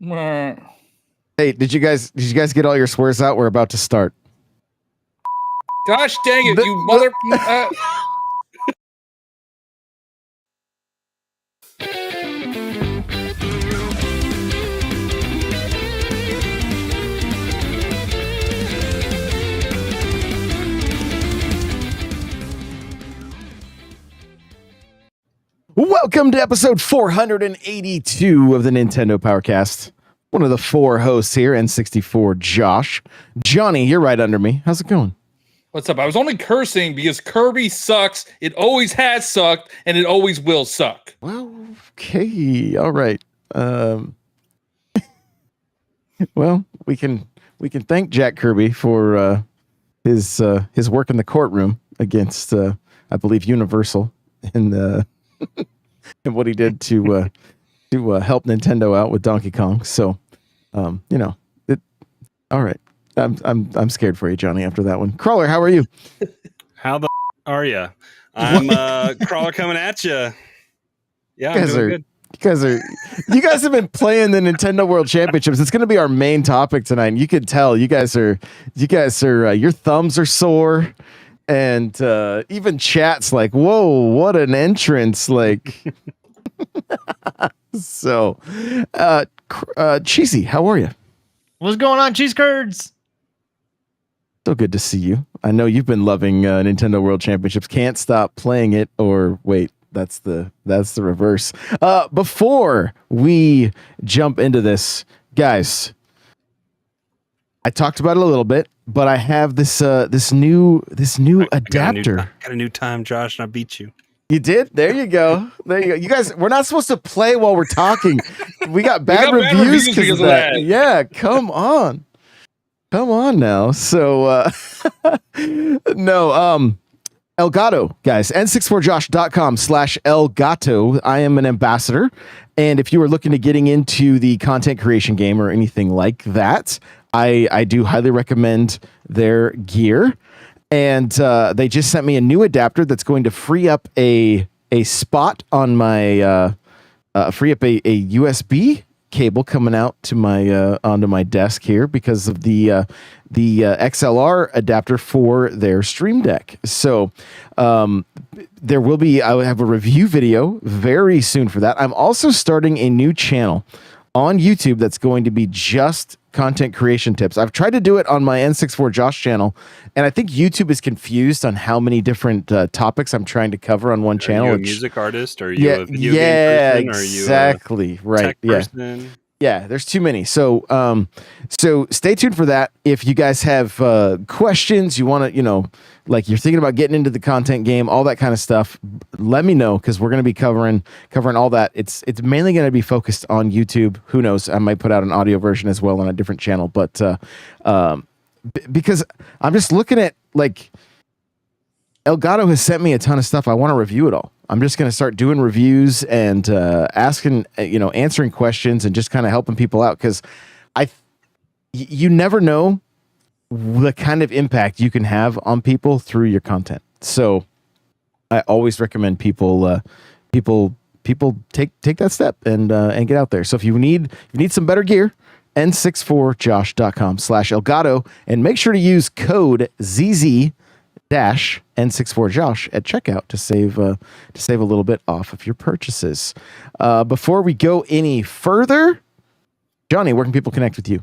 Hey, did you guys get all your swears out? We're about to start. Gosh dang it, you mother... Welcome to episode 482 of the Nintendo Powercast. One of the four hosts here, N64 Josh. Johnny, you're right under me. How's it going? What's up? I was only cursing because Kirby sucks. It always has sucked, and it always will suck. Well, okay, all right. Well, we can thank Jack Kirby for his work in the courtroom against, I believe, Universal and and what he did to help Nintendo out with Donkey Kong. So, all right. I'm scared for you, Johnny. After that one, Crawler, how are you? How the are you? I'm Crawler coming at you. Yeah, I'm doing good. You guys have been playing the Nintendo World Championships. It's going to be our main topic tonight. And you can tell you guys are your thumbs are sore, and even chat's like, "Whoa, what an entrance!" Like, so, Cheesy, how are you? What's going on, cheese curds? So good to see you. I know you've been loving Nintendo World Championships. Can't stop playing it. Or wait, that's the reverse. Before we jump into this, guys, I talked about it a little bit, but I have this new adapter. Got a new time, Josh, and I beat you. You did? There you go. You guys, we're not supposed to play while we're talking. We got bad reviews because of that. Yeah, come on. Come on now. So, no, Elgato, guys, n64josh.com/Elgato. I am an ambassador. And if you are looking to getting into the content creation game or anything like that, I do highly recommend their gear. And they just sent me a new adapter that's going to free up a spot on my free up a USB cable coming out to my onto my desk here because of the XLR adapter for their Stream Deck. So there will be, I will have a review video very soon for that. I'm also starting a new channel on YouTube that's going to be just content creation tips. I've tried to do it on my N64 Josh channel, and I think YouTube is confused on how many different topics I'm trying to cover on one channel. Are you a music artist? Or are you a video game person? Exactly. Are you right. tech person? Yeah, there's too many. So so stay tuned for that. If you guys have questions, you want to, like you're thinking about getting into the content game, all that kind of stuff, let me know because we're going to be covering all that. It's mainly going to be focused on YouTube. Who knows? I might put out an audio version as well on a different channel. But because I'm just looking at, like, Elgato has sent me a ton of stuff. I want to review it all. I'm just going to start doing reviews and asking, answering questions and just kind of helping people out because you never know the kind of impact you can have on people through your content. So I always recommend people take that step and get out there. So if you need some better gear, n64josh.com/Elgato, and make sure to use code ZZ-N64Josh at checkout to save a little bit off of your purchases. Before we go any further, Johnny, where can people connect with you?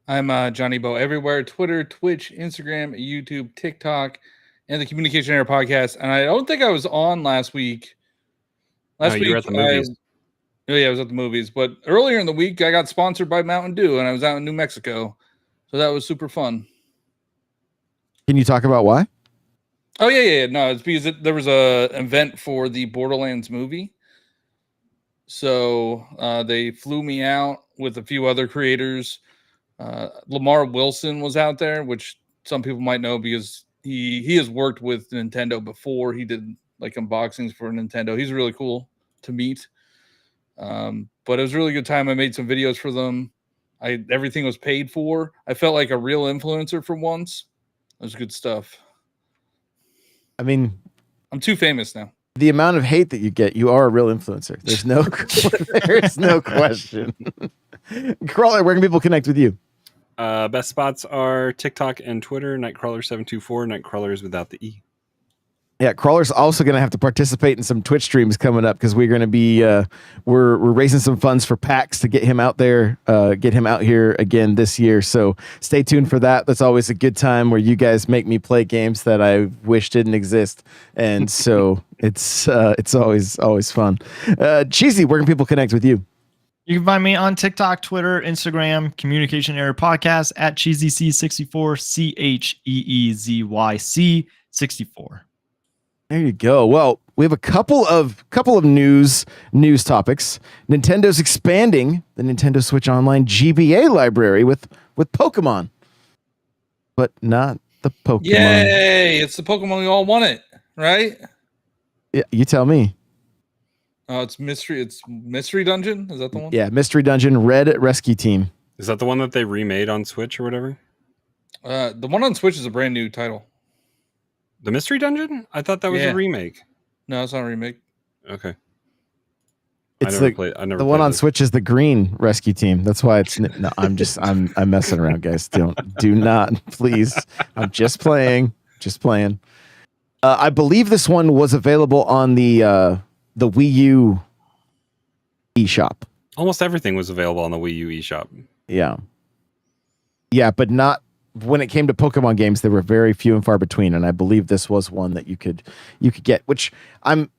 I'm Johnny Bo everywhere: Twitter, Twitch, Instagram, YouTube, TikTok, and the Communication Error Podcast. And I don't think I was on last week. You were at the movies. I was at the movies. But earlier in the week, I got sponsored by Mountain Dew, and I was out in New Mexico. So that was super fun. Can you talk about why? Oh, yeah. No, it's because there was a event for the Borderlands movie. So they flew me out with a few other creators. Lamar Wilson was out there, which some people might know because he has worked with Nintendo before. He did like unboxings for Nintendo. He's really cool to meet. But it was a really good time. I made some videos for them. Everything was paid for. I felt like a real influencer for once. It was good stuff. I mean, I'm too famous now. the amount of hate that you get, you are a real influencer. There's no question. Crawler, where can people connect with you? Best spots are TikTok and Twitter. Nightcrawler724. Nightcrawler is without the E. Yeah, Crawler's also going to have to participate in some Twitch streams coming up because we're going to be we're raising some funds for PAX to get him out there, get him out here again this year. So stay tuned for that. That's always a good time where you guys make me play games that I wish didn't exist, and so it's always fun. Cheesy, where can people connect with you? You can find me on TikTok, Twitter, Instagram, Communication Error Podcast at CheezyC64, CheezyC64. There you go. Well, we have a couple of news topics. Nintendo's expanding the Nintendo Switch Online GBA library with Pokemon, but not the Pokemon. Yay! It's the Pokemon we all wanted, right? Yeah, you tell me. Oh, it's Mystery. It's Mystery Dungeon. Is that the one? Yeah, Mystery Dungeon Red Rescue Team. Is that the one that they remade on Switch or whatever? The one on Switch is a brand new title. The Mystery Dungeon? I thought that was a remake. No, it's not a remake. Okay. It's the one on Switch is the Green Rescue Team. That's why it's no. I'm messing around, guys. Do not, please. I'm just playing. I believe this one was available on the Wii U eShop. Almost everything was available on the Wii U eShop. Yeah, but not when it came to Pokemon games. There were very few and far between, and I believe this was one that you could get. Which I'm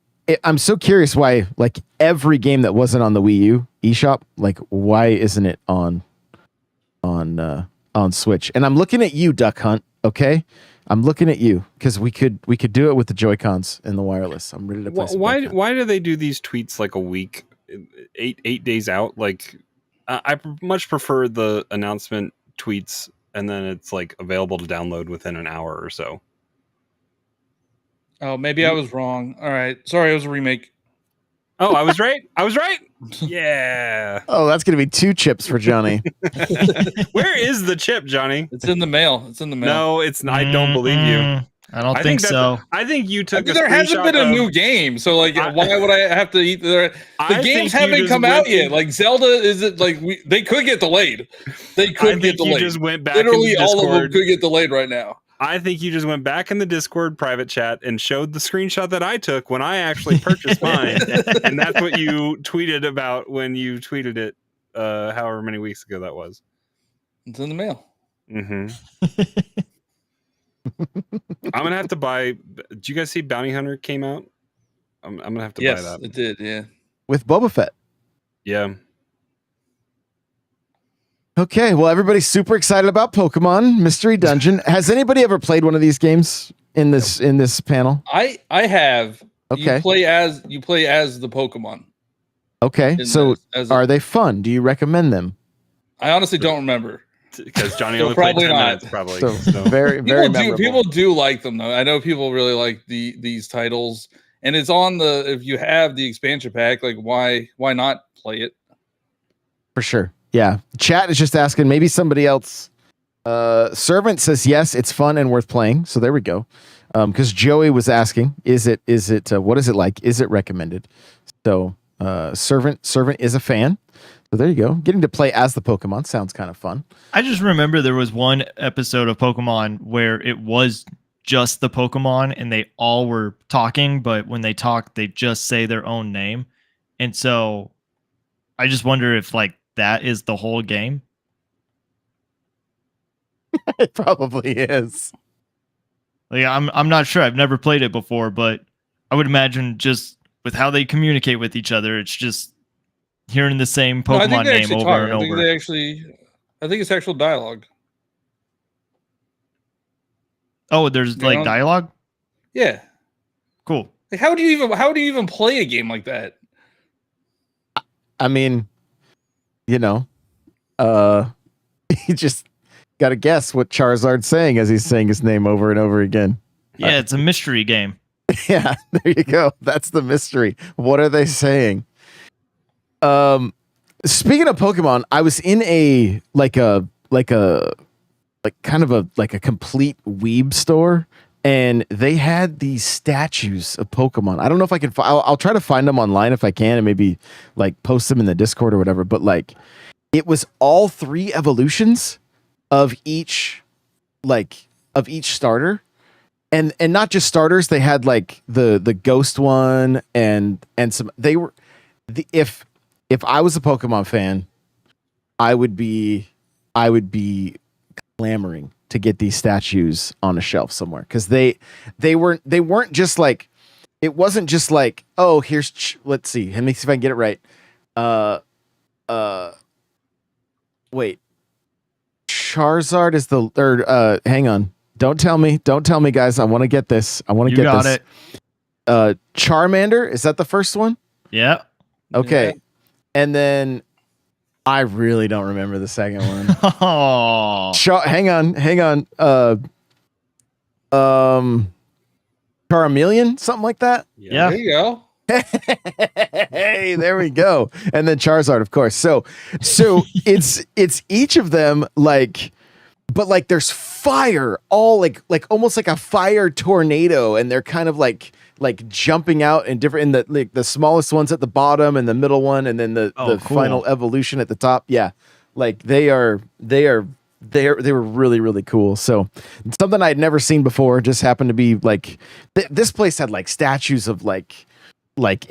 so curious why, like, every game that wasn't on the Wii U eShop, like, why isn't it on Switch? And I'm looking at you, Duck Hunt. Okay, I'm looking at you because we could do it with the Joy-Cons and the wireless. I'm ready to play. Why do they do these tweets like a week, eight days out? Like, I much prefer the announcement tweets, and then it's like available to download within an hour or so. Oh, maybe I was wrong. All right, sorry, it was a remake. Oh, I was right. Yeah. Oh, that's gonna be 2 chips for Johnny. Where is the chip, Johnny? It's in the mail. No, it's not. I don't believe you. I don't think so. I think you took. There hasn't been a new game, so like, why would I have to eat the games haven't come out yet? Like Zelda, is it like they could get delayed? They could get delayed. You just went back. Literally, all of them could get delayed right now. I think you just went back in the Discord private chat and showed the screenshot that I took when I actually purchased mine, and that's what you tweeted about when you tweeted it, however many weeks ago that was. It's in the mail. Mm-hmm. I'm gonna have to buy. Did you guys see Bounty Hunter came out? I'm gonna have to buy that. It did. Yeah, with Boba Fett. Yeah. Okay, well, everybody's super excited about Pokemon Mystery Dungeon. Has anybody ever played one of these games in this panel? I have. Okay. You play as the Pokemon. Okay, so are they fun? Do you recommend them? I honestly don't remember. Because Johnny only played 10 minutes, probably. So very memorable. People do like them, though. I know people really like these titles, and it's on the. If you have the expansion pack, like why not play it? For sure. Yeah. Chat is just asking. Maybe somebody else. Servant says yes, it's fun and worth playing. So there we go. Because Joey was asking, is it? What is it like? Is it recommended? So Servant is a fan. So there you go. Getting to play as the Pokemon sounds kind of fun. I just remember there was one episode of Pokemon where it was just the Pokemon and they all were talking, but when they talk, they just say their own name. And so I just wonder if like that is the whole game. It probably is. Like I'm not sure. I've never played it before, but I would imagine just with how they communicate with each other, it's just hearing the same Pokemon name over and over. I think it's actual dialogue. Oh, there's like dialogue? Yeah. Cool. Like, how do you even play a game like that? I mean, you just got to guess what Charizard's saying as he's saying his name over and over again. Yeah, it's a mystery game. Yeah, there you go. That's the mystery. What are they saying? Speaking of Pokemon, I was in a complete weeb store, and they had these statues of Pokemon. I don't know if I can. I'll try to find them online if I can, and maybe like post them in the Discord or whatever. But like, it was all 3 evolutions of each starter, and not just starters. They had like the ghost one and some. They were if I was a Pokemon fan, I would be clamoring to get these statues on a shelf somewhere, because they weren't just like, it wasn't just like, oh, here's let's see, let me see if I can get it right. Wait, Charizard is the or hang on, don't tell me guys, I want to get this. You got this. it. Charmander, is that the first one? Yeah. Okay. Yeah. And then I really don't remember the second one. Oh. Hang on. Charmeleon, something like that. Yeah. There you go. Hey, there we go. And then Charizard, of course. So it's each of them, like, but like there's fire, all like almost like a fire tornado, and they're kind of like jumping out in different, in the like the smallest ones at the bottom and the middle one, and then the Cool. final evolution at the top. Yeah, like they were really, really cool. So something I had never seen before, just happened to be like this place had like statues of like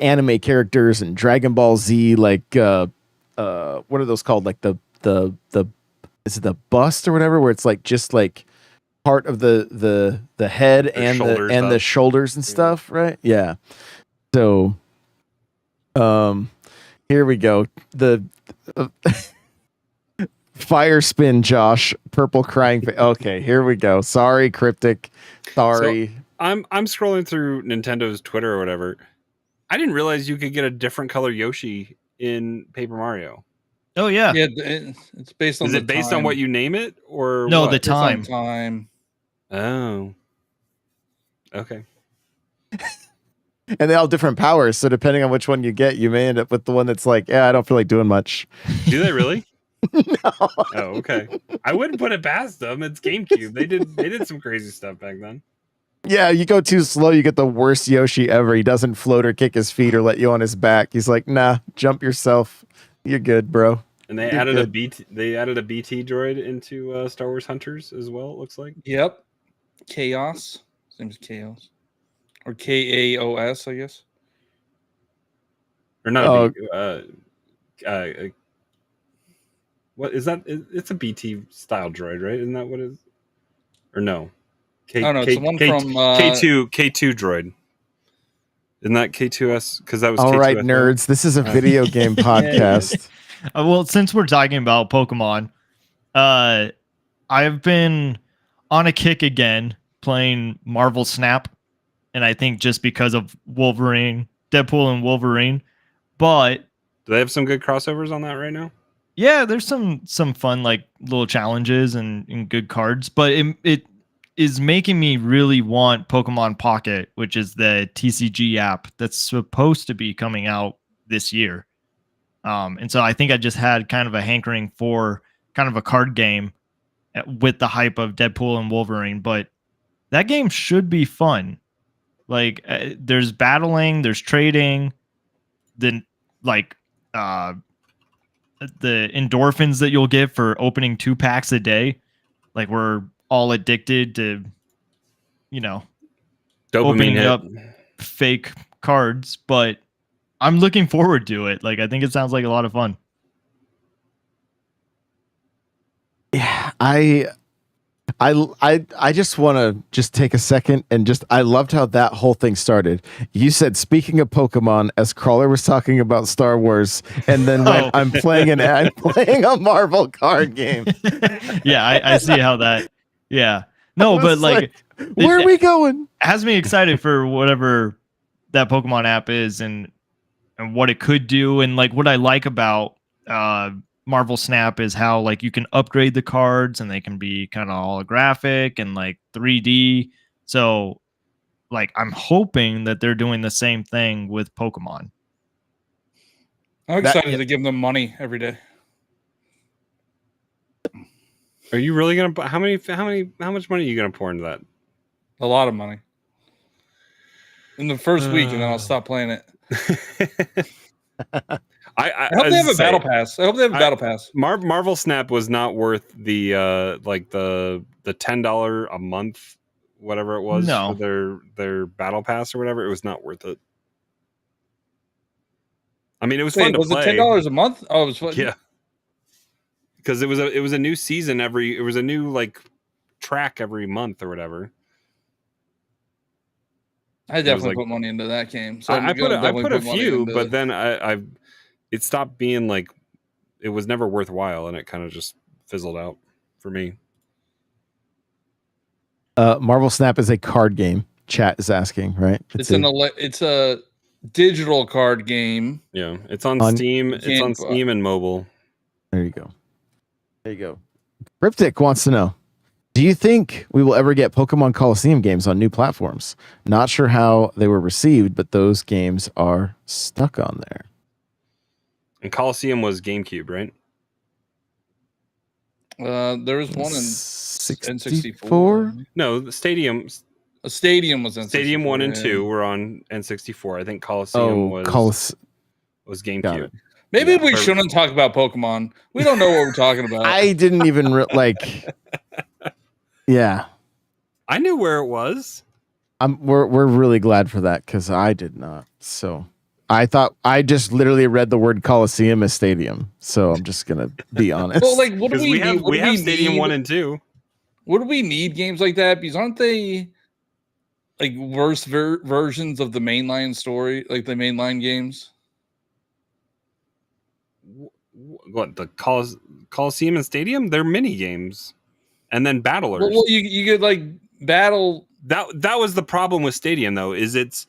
anime characters and Dragon Ball Z, like what are those called, like the is it the bust or whatever, where it's like just like part of the head and the shoulders and stuff, right? Yeah. So here we go. The fire spin, Josh, purple crying face. Okay, here we go. Sorry, Cryptic. Sorry. So I'm scrolling through Nintendo's Twitter or whatever. I didn't realize you could get a different color Yoshi in Paper Mario. Oh yeah. Yeah, it's based on. Is it based on what you name it, or No, what? the Based on time. time. Oh. Okay. And they all have different powers, so depending on which one you get, you may end up with the one that's like, yeah, I don't feel like doing much. Do they really? No. Oh, okay. I wouldn't put it past them. It's GameCube. They did some crazy stuff back then. Yeah, you go too slow, you get the worst Yoshi ever. He doesn't float or kick his feet or let you on his back. He's like, nah, jump yourself. You're good, bro. And they added a BT droid into Star Wars Hunters as well, it looks like. Yep. Chaos. His name is Chaos. Or KAOS, I guess. Or not Oh. What is that? It's a BT style droid, right? Isn't that what it is? Or no? Oh, no, it's the one from K2 droid. Isn't that K2S? Because that was All K2SO? right, nerds. This is a video game podcast. Well, since we're talking about Pokemon, I've been on a kick again playing Marvel Snap, and I think just because of Wolverine, Deadpool and Wolverine. But Do they have some good crossovers on that right now? yeah, there's some fun like little challenges and good cards, but it is making me really want Pokemon Pocket, which is the TCG app that's supposed to be coming out this year. And so I think I just had kind of a hankering for kind of a card game with the hype of Deadpool and Wolverine, but that game should be fun. Like there's battling, there's trading, then like the endorphins that you'll get for opening 2 packs a day. Like we're all addicted to, Dopamine opening hit. up fake cards, but I'm looking forward to it. Like I think it sounds like a lot of fun. Yeah, I just want to just take a second and I loved how that whole thing started. You said, speaking of Pokemon, as Crawler was talking about Star Wars, and then when I'm playing a Marvel card game. Yeah, I see how that. Yeah, no, but like where are we going? Has me excited for whatever that Pokemon app is and what it could do, and like what I like about Marvel Snap is how like you can upgrade the cards and they can be kind of holographic and like 3D. So like I'm hoping that they're doing the same thing with Pokemon. I'm excited to give them money every day. Are you really gonna? How much money are you gonna pour into that? A lot of money. In the first week, and then I'll stop playing it. I hope they have a battle pass. I hope they have a battle pass. Marvel Snap was not worth the like the $10 a month, whatever it was for their battle pass or whatever. It was not worth it. I mean, it was fun to play. Was it $10 a month? Oh, it was fun. Yeah, because it was a new season it was a new like track every month or whatever. I definitely put money into that game. So I put a few, but then it stopped being like, it was never worthwhile, and it kind of just fizzled out for me. Marvel Snap is a card game. Chat is asking, right? It's a digital card game. Yeah, it's on Steam. It's on Steam and mobile. There you go. Cryptic wants to know, do you think we will ever get Pokemon Coliseum games on new platforms? Not sure how they were received, but those games are stuck on there. And Coliseum was GameCube, right? There was one in 64. No, the Stadium. A Stadium was in Stadium 1 and 2 were on N64. I think Coliseum was GameCube. Maybe we shouldn't talk about Pokemon. We don't know what we're talking about. I didn't even Yeah, I knew where it was. We're really glad for that because I did not. So I thought I just literally read the word Coliseum as Stadium. So I'm just gonna be honest. Well, like, what do we need? We have Stadium 1 and 2. What do we need games like that? Because aren't they like worse versions of the mainline story, like the mainline games? What, the Coliseum and Stadium? They're mini games. And then battlers. Well, you could like battle. That was the problem with Stadium, though. Is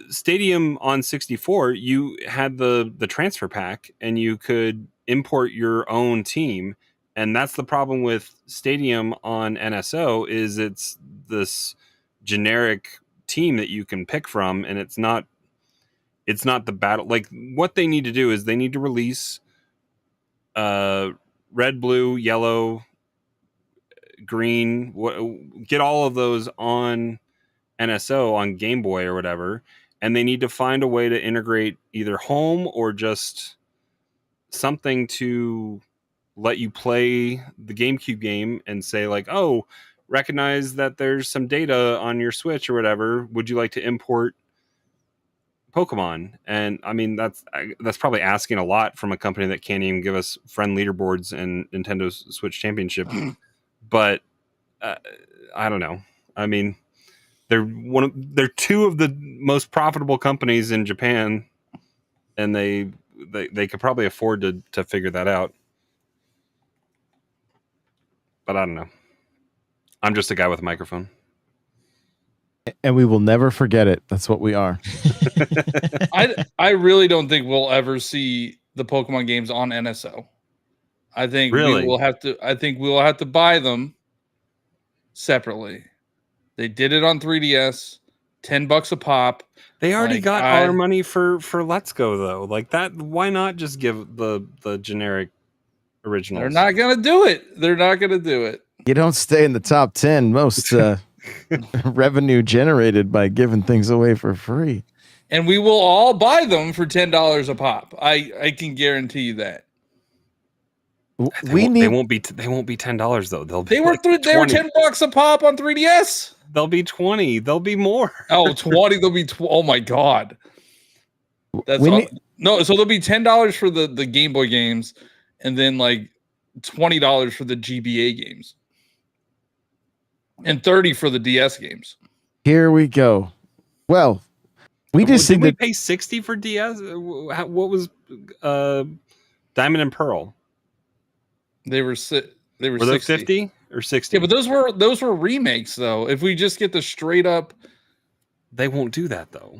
Stadium on 64? You had the transfer pack, and you could import your own team, and that's the problem with Stadium on NSO. Is it's this generic team that you can pick from, and it's not the battle. Like, what they need to do is they need to release red, blue, yellow, green, get all of those on NSO on Game Boy or whatever, and they need to find a way to integrate either home or just something to let you play the GameCube game and say like, oh, recognize that there's some data on your Switch or whatever. Would you like to import Pokemon? And I mean, that's probably asking a lot from a company that can't even give us friend leaderboards and Nintendo Switch Championship. But I don't know. I mean, they're two of the most profitable companies in Japan, and they could probably afford to figure that out. But I don't know. I'm just a guy with a microphone. And we will never forget it. That's what we are. I really don't think we'll ever see the Pokemon games on NSO. I think we will have to buy them separately. They did it on 3DS, $10 a pop. They already got all our money for Let's Go though. Like that, why not just give the generic originals? They're not gonna do it. You don't stay in the top 10 most revenue generated by giving things away for free. And we will all buy them for $10 a pop. I can guarantee you that. They won't be $10 though. They were $10 a pop on 3DS. They'll be 20. They'll be more. Oh, 20. They'll be oh my god. That's no. So there'll be $10 for the Game Boy games, and then like $20 for the GBA games, and $30 for the DS games. Here we go. Well, we just did we pay $60 for DS? What was Diamond and Pearl? They were were those 50 or 60? Yeah, but those were remakes though. If we just get the straight up, they won't do that though.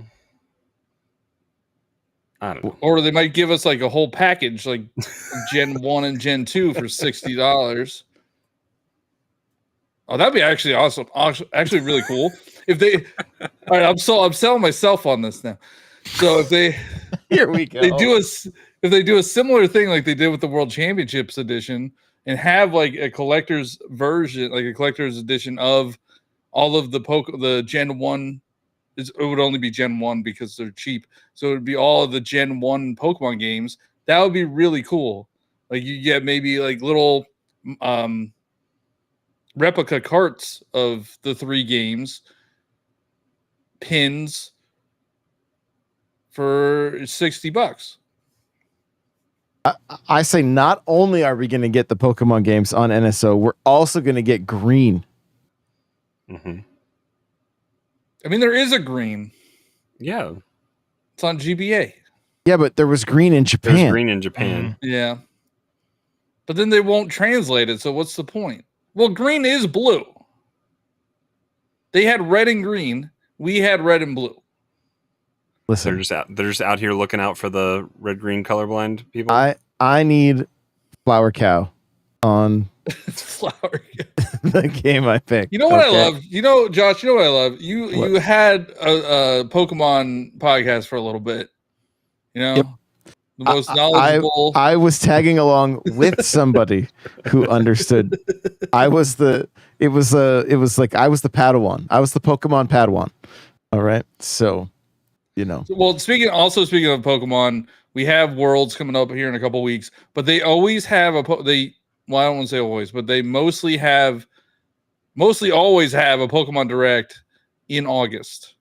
I don't know. Or they might give us like a whole package, like Gen 1 and Gen 2 for $60. Oh, that'd be actually awesome. Actually, really cool. If they, all right, I'm selling myself on this now. So if they, here we go. If they do a similar thing like they did with the World Championships edition, and have like a collector's version, like a collector's edition of all of the Gen 1 it would only be Gen 1 because they're cheap. So it would be all of the Gen 1 Pokemon games. That would be really cool. Like you get maybe like little replica carts of the 3 games, pins for $60. I say not only are we going to get the Pokemon games on NSO, we're also going to get green. Mm-hmm. I mean, there is a green. Yeah. It's on GBA. Yeah, but there was green in Japan. There's green in Japan. Yeah. But then they won't translate it, so what's the point? Well, green is blue. They had red and green. We had red and blue. Listen, They're just out here looking out for the red-green colorblind people. I need Flower Cow on It's flower. the game I picked. You know what I love? You know, Josh, you know what I love? You had a Pokemon podcast for a little bit. You know? Yep. The most knowledgeable. I was tagging along with somebody who understood. I was like I was the Padawan. I was the Pokemon Padawan. All right. So, you know. Well, speaking of Pokemon, we have Worlds coming up here in a couple weeks, but they always have I don't want to say always, but they mostly always have a Pokemon Direct in August.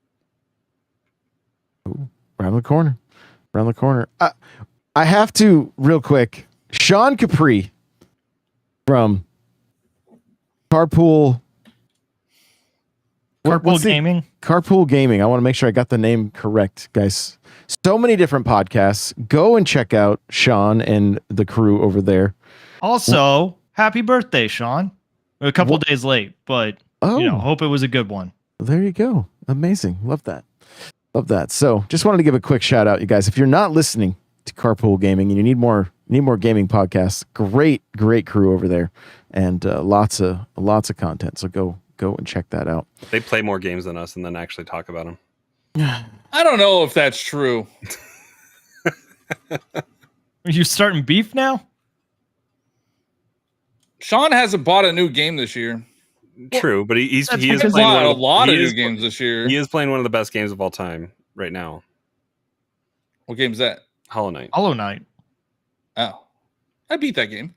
Ooh, around the corner. I have to real quick. Sean Capri from Carpool Gaming. Carpool Gaming. I want to make sure I got the name correct, guys. So many different podcasts. Go and check out Sean and the crew over there. Also, happy birthday, Sean. A couple days late, but hope it was a good one. There you go. Amazing. Love that. So just wanted to give a quick shout out, you guys. If you're not listening to Carpool Gaming and you need more gaming podcasts, great crew over there, and lots of content. So go and check that out. They play more games than us and then actually talk about them. I don't know if that's true. Are you starting beef now? Sean hasn't bought a new game this year. True, but he is playing a lot of new games this year. He is playing one of the best games of all time right now. What game's that? Hollow Knight. Oh, I beat that game.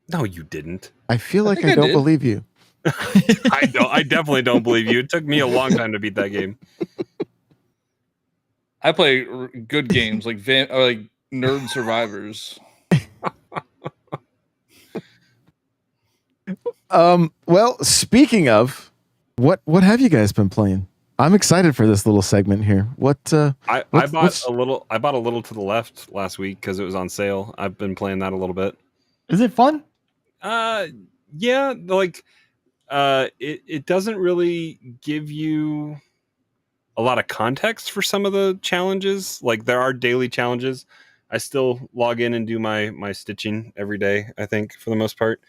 No, you didn't. I feel like I don't believe you. I definitely don't believe you. It took me a long time to beat that game. I play good games like Nerd Survivors. Well, speaking of, what have you guys been playing? I'm excited for this little segment here. I bought a little to the left last week because it was on sale. I've been playing that a little bit. Is it fun? Yeah, like it doesn't really give you a lot of context for some of the challenges. Like there are daily challenges. I still log in and do my stitching every day, I think, for the most part.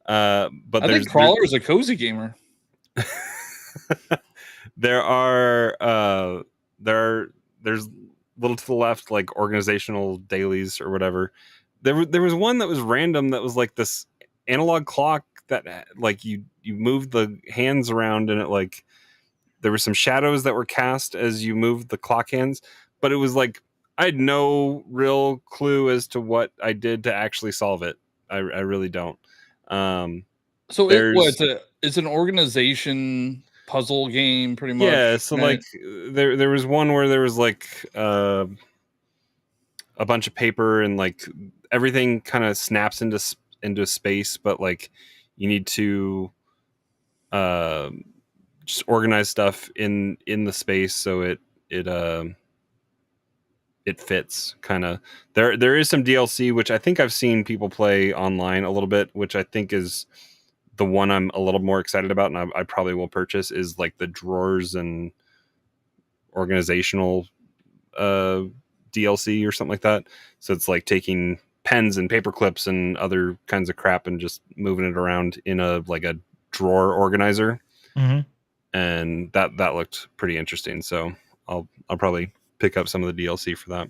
But I think Crawler is a cozy gamer. There's little to the left, like organizational dailies or whatever. There was one that was random that was like this analog clock that like you moved the hands around and it like there were some shadows that were cast as you moved the clock hands, but it was like I had no real clue as to what I did to actually solve it. I really don't. So it's an organization puzzle game, pretty much. Yeah. So right? Like there was one where there was like a bunch of paper and like everything kind of snaps into space, but like you need to just organize stuff in the space so it fits kind of. There is some DLC which I think I've seen people play online a little bit, which I think is the one I'm a little more excited about, and I probably will purchase, is like the drawers and organizational DLC or something like that. So it's like taking pens and paper clips and other kinds of crap and just moving it around in a drawer organizer. Mm-hmm. And that looked pretty interesting. So I'll probably pick up some of the DLC for that.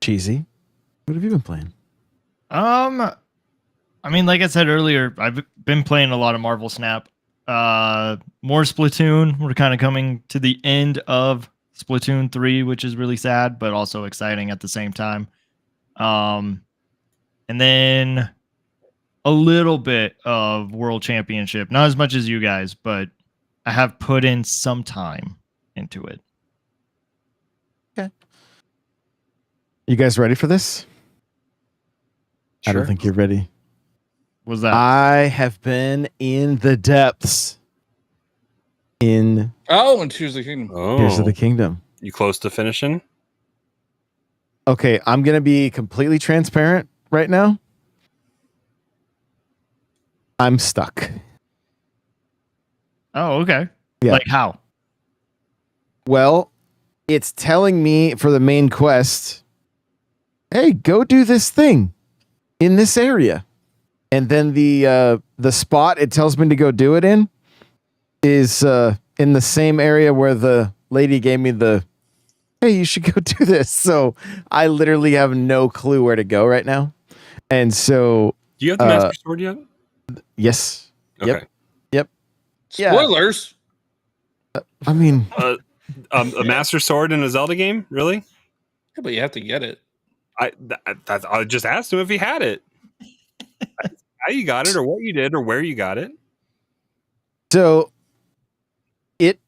Cheesy, what have you been playing? I mean, like I said earlier, I've been playing a lot of Marvel Snap. More Splatoon. We're kind of coming to the end of Splatoon 3, which is really sad, but also exciting at the same time. And then a little bit of World Championship. Not as much as you guys, but I have put in some time into it. Okay. You guys ready for this? I don't Sure. think you're ready. Was that? I have been in the depths in Oh, and Tears of the Kingdom. Oh, Tears of the Kingdom. you close to finishing? Okay, I'm going to be completely transparent right now. I'm stuck. Oh, okay. Yeah. Like how? Well, it's telling me for the main quest, hey, go do this thing in this area. And then the spot it tells me to go do it in is in the same area where the lady gave me the, hey, you should go do this. So I literally have no clue where to go right now. And so, Do you have the Master Sword yet? yes. Okay. Yep. Yeah. Spoilers. I mean, A Master Sword in a Zelda game? Really? Yeah, but you have to get it. I just asked him if he had it. How you got it, or what you did, or where you got it. so it,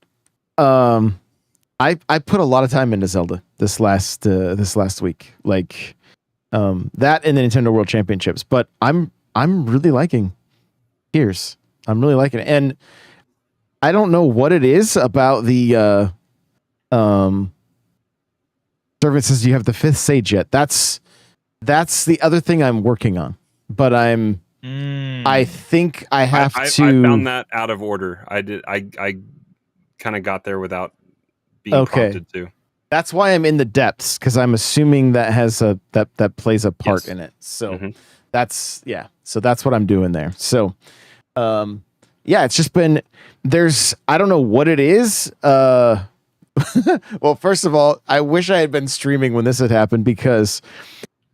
I put a lot of time into Zelda this last week, like, that and the Nintendo World Championships, but I'm really liking Tears. I'm really liking it. And I don't know what it is about the, servant says you have the 5th sage yet. That's the other thing I'm working on, but I think I have to. I found that out of order. I did. I kind of got there without being prompted to. That's why I'm in the depths, because I'm assuming that has that plays a part Yes. in it. So Mhm. So that's what I'm doing there. So, it's just been I don't know what it is. Well, first of all, I wish I had been streaming when this had happened, because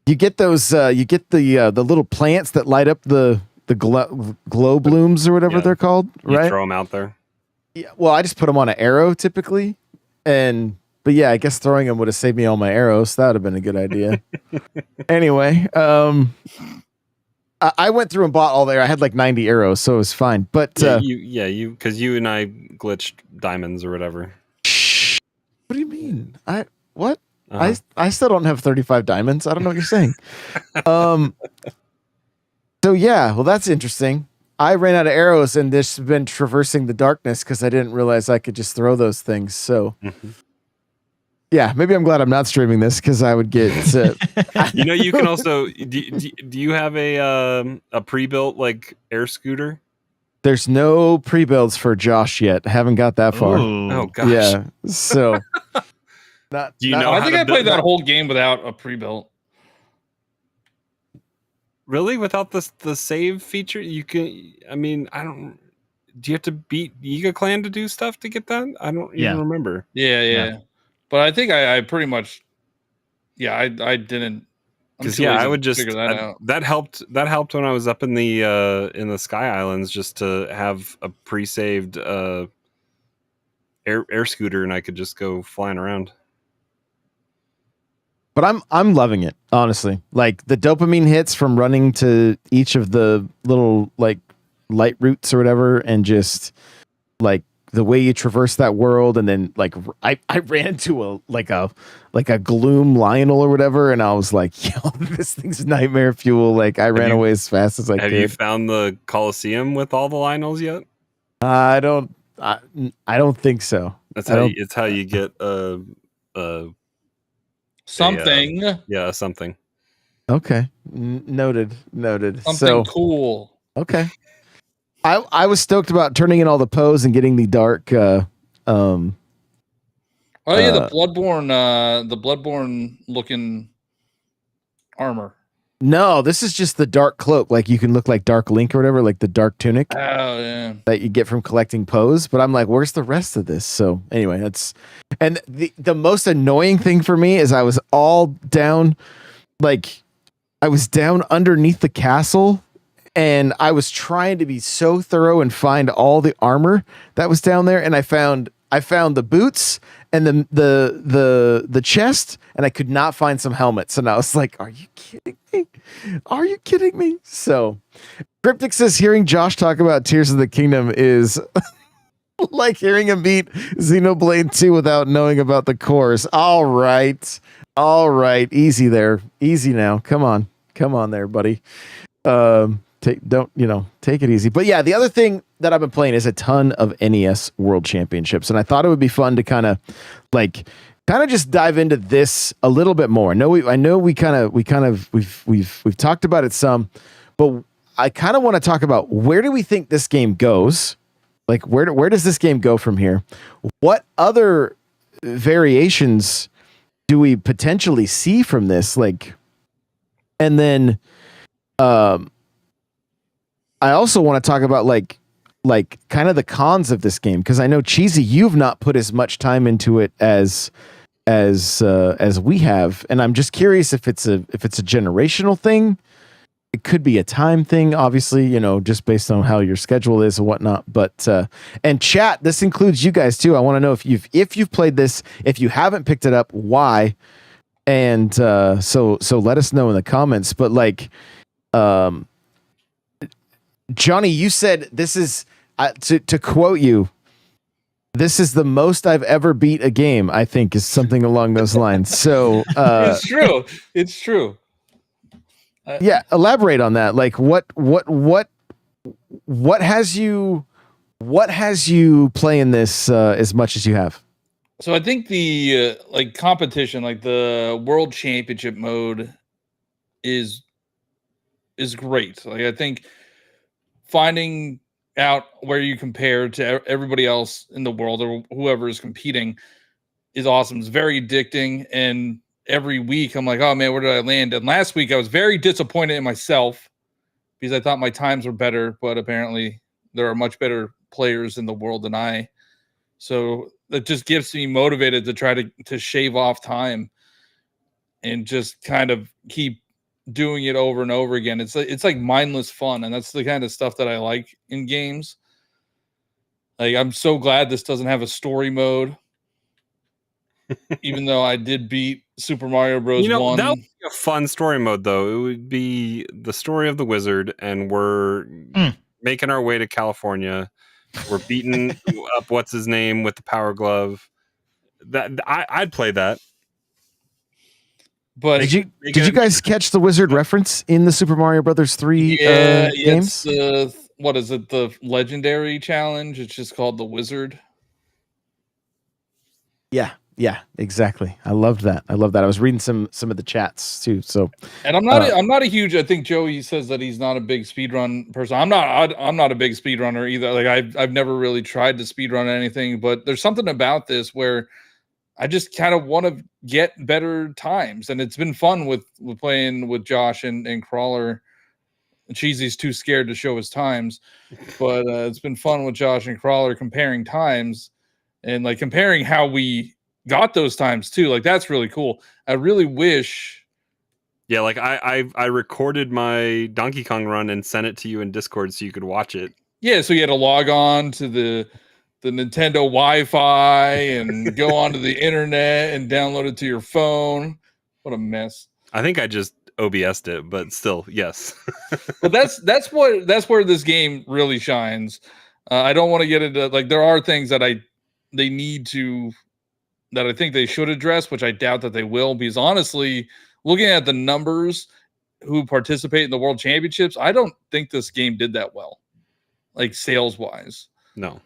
you get those, you get the little plants that light up the glow blooms or whatever Yeah. they're called, You right? throw them out there. Yeah, well, I just put them on an arrow typically, but yeah, I guess throwing them would have saved me all my arrows. That would have been a good idea. Anyway, I went through and bought all there. I had like 90 arrows, so it was fine. But you because you and I glitched diamonds or whatever. what do you mean? What? Uh-huh. I still don't have 35 diamonds. I don't know what you're saying. So yeah, well, that's interesting. I ran out of arrows and just been traversing the darkness because I didn't realize I could just throw those things. So yeah, maybe I'm glad I'm not streaming this, because I would get. You can also. Do you have a pre-built like air scooter? There's no pre-builds for Josh yet. I haven't got that far. Ooh. Oh gosh. Yeah, so. Not, Do you not- know I how think to I played build that whole game without a pre-built. Really, without the save feature, you can. I mean, I don't. Do you have to beat Yiga Clan to do stuff to get that? I don't Yeah. even remember. Yeah. But I think I pretty much. Yeah, I didn't. I'm Because too lazy I to would just figure that out. that helped. That helped when I was up in the Sky Islands, just to have a pre-saved air scooter, and I could just go flying around. But I'm loving it, honestly. Like the dopamine hits from running to each of the little like light routes or whatever, and just like the way you traverse that world, and then like I ran to a gloom Lionel or whatever, and I was like, yo, this thing's nightmare fuel. Like I ran away as fast as I Have could. you found the Coliseum with all the Lionels yet? I don't think so. That's I how don't- it's how you get Something. something. Okay, noted. Something So cool. okay. I was stoked about turning in all the pose and getting the dark. Oh yeah, the Bloodborne looking armor. No, this is just the dark cloak. Like you can look like Dark Link or whatever, like the dark tunic Oh yeah. that you get from collecting pose. But I'm like, where's the rest of this? So anyway, and the most annoying thing for me is I was all down, like I was down underneath the castle, and I was trying to be so thorough and find all the armor that was down there, and I found the boots and the chest, and I could not find some helmets, and I was like, "Are you kidding me? Are you kidding me?" So, Cryptic says hearing Josh talk about Tears of the Kingdom is like hearing him beat Xenoblade 2 without knowing about the cores. All right, easy there, easy now. Come on there, buddy. Take it easy. But yeah, the other thing that I've been playing is a ton of NES World Championships, and I thought it would be fun to kind of just dive into this a little bit more. We've talked about it some, but I kind of want to talk about where do we think this game goes? Like where does this game go from here? What other variations do we potentially see from this? Like, and then I also want to talk about like kind of the cons of this game, because I know, Cheesy, you've not put as much time into it as we have, and I'm just curious if it's a generational thing. It could be a time thing, obviously, just based on how your schedule is and whatnot. But and chat, this includes you guys too. I want to know if you've played this, if you haven't picked it up, why, and so let us know in the comments. But like, Johnny, you said this is to quote you, "This is the most I've ever beat a game," I think is something along those lines. So It's true. It's true. Yeah, elaborate on that. Like what has you playing this as much as you have? So I think the competition, like the World Championship mode, is great. Like, I think finding out where you compare to everybody else in the world or whoever is competing is awesome. It's very addicting, and every week I'm like, oh man, where did I land? And last week I was very disappointed in myself because I thought my times were better, but apparently there are much better players in the world than I. So that just gets me motivated to try to shave off time and just kind of keep doing it over and over again. It's like mindless fun, and that's the kind of stuff that I like in games. Like, I'm so glad this doesn't have a story mode. Even though I did beat Super Mario Bros. 1. That would be a fun story mode, though. It would be the story of the wizard, and we're making our way to California. We're beating up what's his name with the power glove. I'd play that. But did you guys catch the wizard reference in the Super Mario Brothers 3 games? What is it? The legendary challenge? It's just called the Wizard. Yeah, exactly. I loved that. I was reading some of the chats too. So, and I'm not a huge. I think Joey says that he's not a big speedrun person. I'm not a big speedrunner either. Like, I've never really tried to speedrun anything, but there's something about this where I just kind of want to get better times, and it's been fun with playing with Josh and Crawler. Cheesy's too scared to show his times, but it's been fun with Josh and Crawler comparing times and like comparing how we got those times too. Like, that's really cool. I really wish. Yeah, like I recorded my Donkey Kong run and sent it to you in Discord so you could watch it. Yeah, so you had to log on to the Nintendo Wi-Fi and go onto the internet and download it to your phone. What a mess. I think I just OBS'd it, but still, yes. But that's where this game really shines. I don't want to get into, like, there are things that I think they should address, which I doubt that they will, because honestly, looking at the numbers who participate in the World Championships, I don't think this game did that well, like, sales wise. No.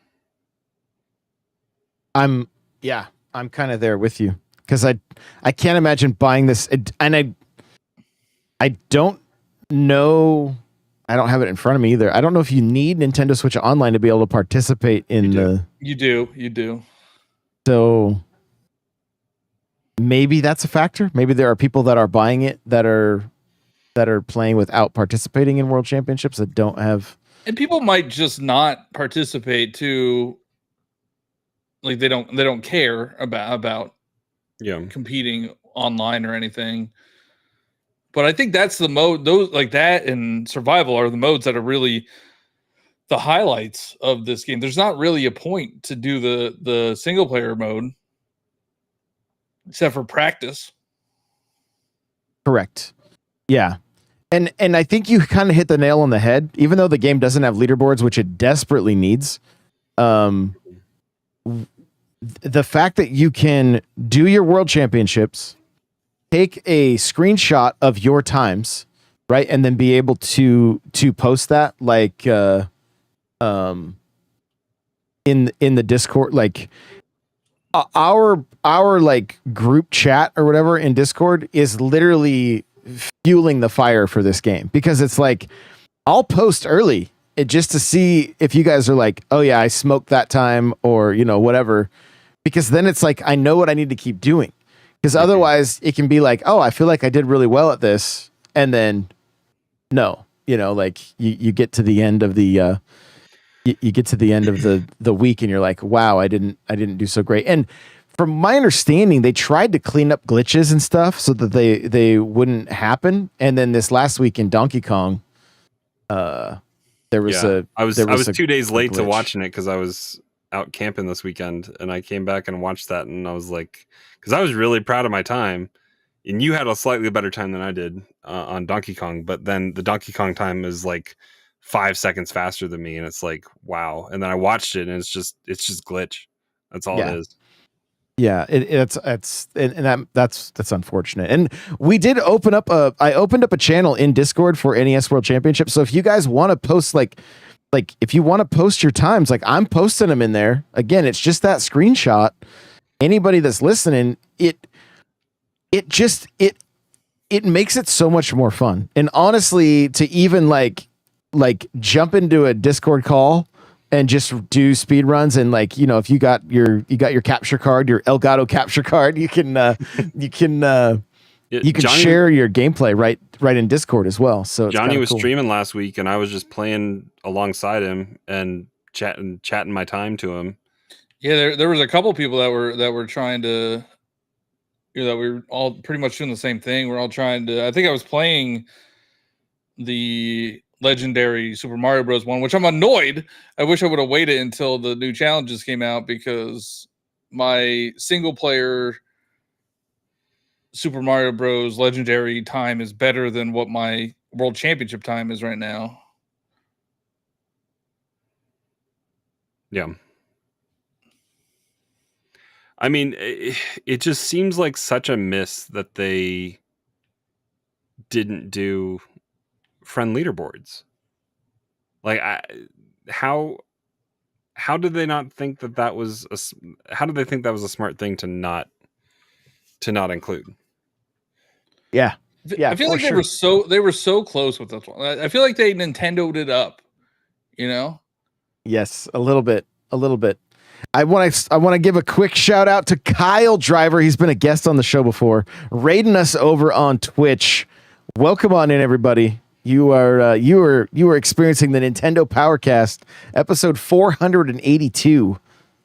I'm kind of there with you, because I can't imagine buying this, and I don't know. I don't have it in front of me either. I don't know if you need Nintendo Switch Online to be able to participate in You do. So maybe that's a factor. Maybe there are people that are buying it that are playing without participating in World Championships that don't have. And people might just not participate too. Like, they don't care about yeah, competing online or anything. But I think that's the mode. Those like that and survival are the modes that are really the highlights of this game. There's not really a point to do the single player mode except for practice. Correct. Yeah. And I think you kind of hit the nail on the head. Even though the game doesn't have leaderboards, which it desperately needs, the fact that you can do your world championships, take a screenshot of your times, right, and then be able to post that like in the Discord, like our like group chat or whatever in Discord is literally fueling the fire for this game, because it's like I'll post early just to see if you guys are like, oh yeah, I smoked that time, or whatever, because then it's like I know what I need to keep doing, because otherwise it can be like, oh, I feel like I did really well at this, and then no, like you get to the end of the you get to the end of the week and you're like, wow, I didn't do so great. And from my understanding, they tried to clean up glitches and stuff so that they wouldn't happen. And then this last week in Donkey Kong, there was I was 2 days late to glitch. watching it because I was out camping this weekend, and I came back and watched that, and I was like, because I was really proud of my time, and you had a slightly better time than I did on Donkey Kong, but then the Donkey Kong time is like 5 seconds faster than me, and it's like, wow. And then I watched it, and it's just glitch. That's all it is. Yeah, it's that's unfortunate. And we did open up I opened up a channel in Discord for NES World Championship. So if you guys want to post like if you want to post your times, like I'm posting them in there. Again, it's just that screenshot. Anybody that's listening, it makes it so much more fun. And honestly, to even like jump into a Discord call and just do speed runs, and like, if you got your capture card, your Elgato capture card, you can share your gameplay right in Discord as well. So it's Johnny was cool. streaming last week, and I was just playing alongside him and chatting my time to him. Yeah, there was a couple people that were trying to, that we were all pretty much doing the same thing. We're all trying to. I think I was playing the legendary Super Mario Bros. 1, which I'm annoyed. I wish I would have waited until the new challenges came out, because my single player Super Mario Bros. Legendary time is better than what my World Championship time is right now. Yeah. I mean, it just seems like such a miss that they didn't do friend leaderboards. Like, how did they not think that was how did they think that was a smart thing to not include? Yeah. I feel like they were so close with this one. I feel like they Nintendo'd it up, Yes, a little bit. I want to give a quick shout out to Kyle Driver. He's been a guest on the show before, raiding us over on Twitch. Welcome on in, everybody. You are experiencing the Nintendo Powercast episode 482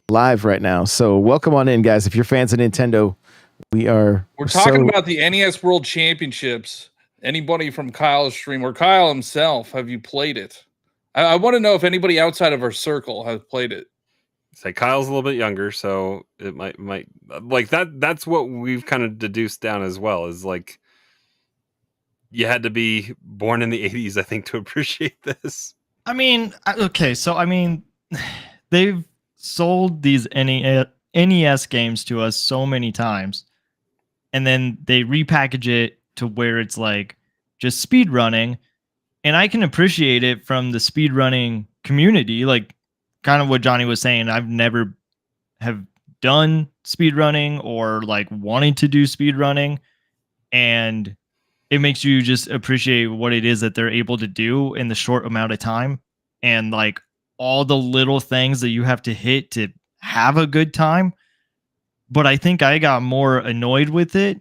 live right now. So welcome on in, guys. If you're fans of Nintendo, we're talking about the NES World Championships. Anybody from Kyle's stream or Kyle himself, have you played it? I want to know if anybody outside of our circle has played it. Say Kyle's a little bit younger, so it might like that. That's what we've kind of deduced down as well, is like you had to be born in the 80s, I think, to appreciate this. I mean, okay, so I mean, they've sold these NES games to us so many times, and then they repackage it to where it's like just speed running, and I can appreciate it from the speed running community, like kind of what Johnny was saying. I've never have done speed running or like wanting to do speed running, and it makes you just appreciate what it is that they're able to do in the short amount of time, and like all the little things that you have to hit to have a good time. But I think I got more annoyed with it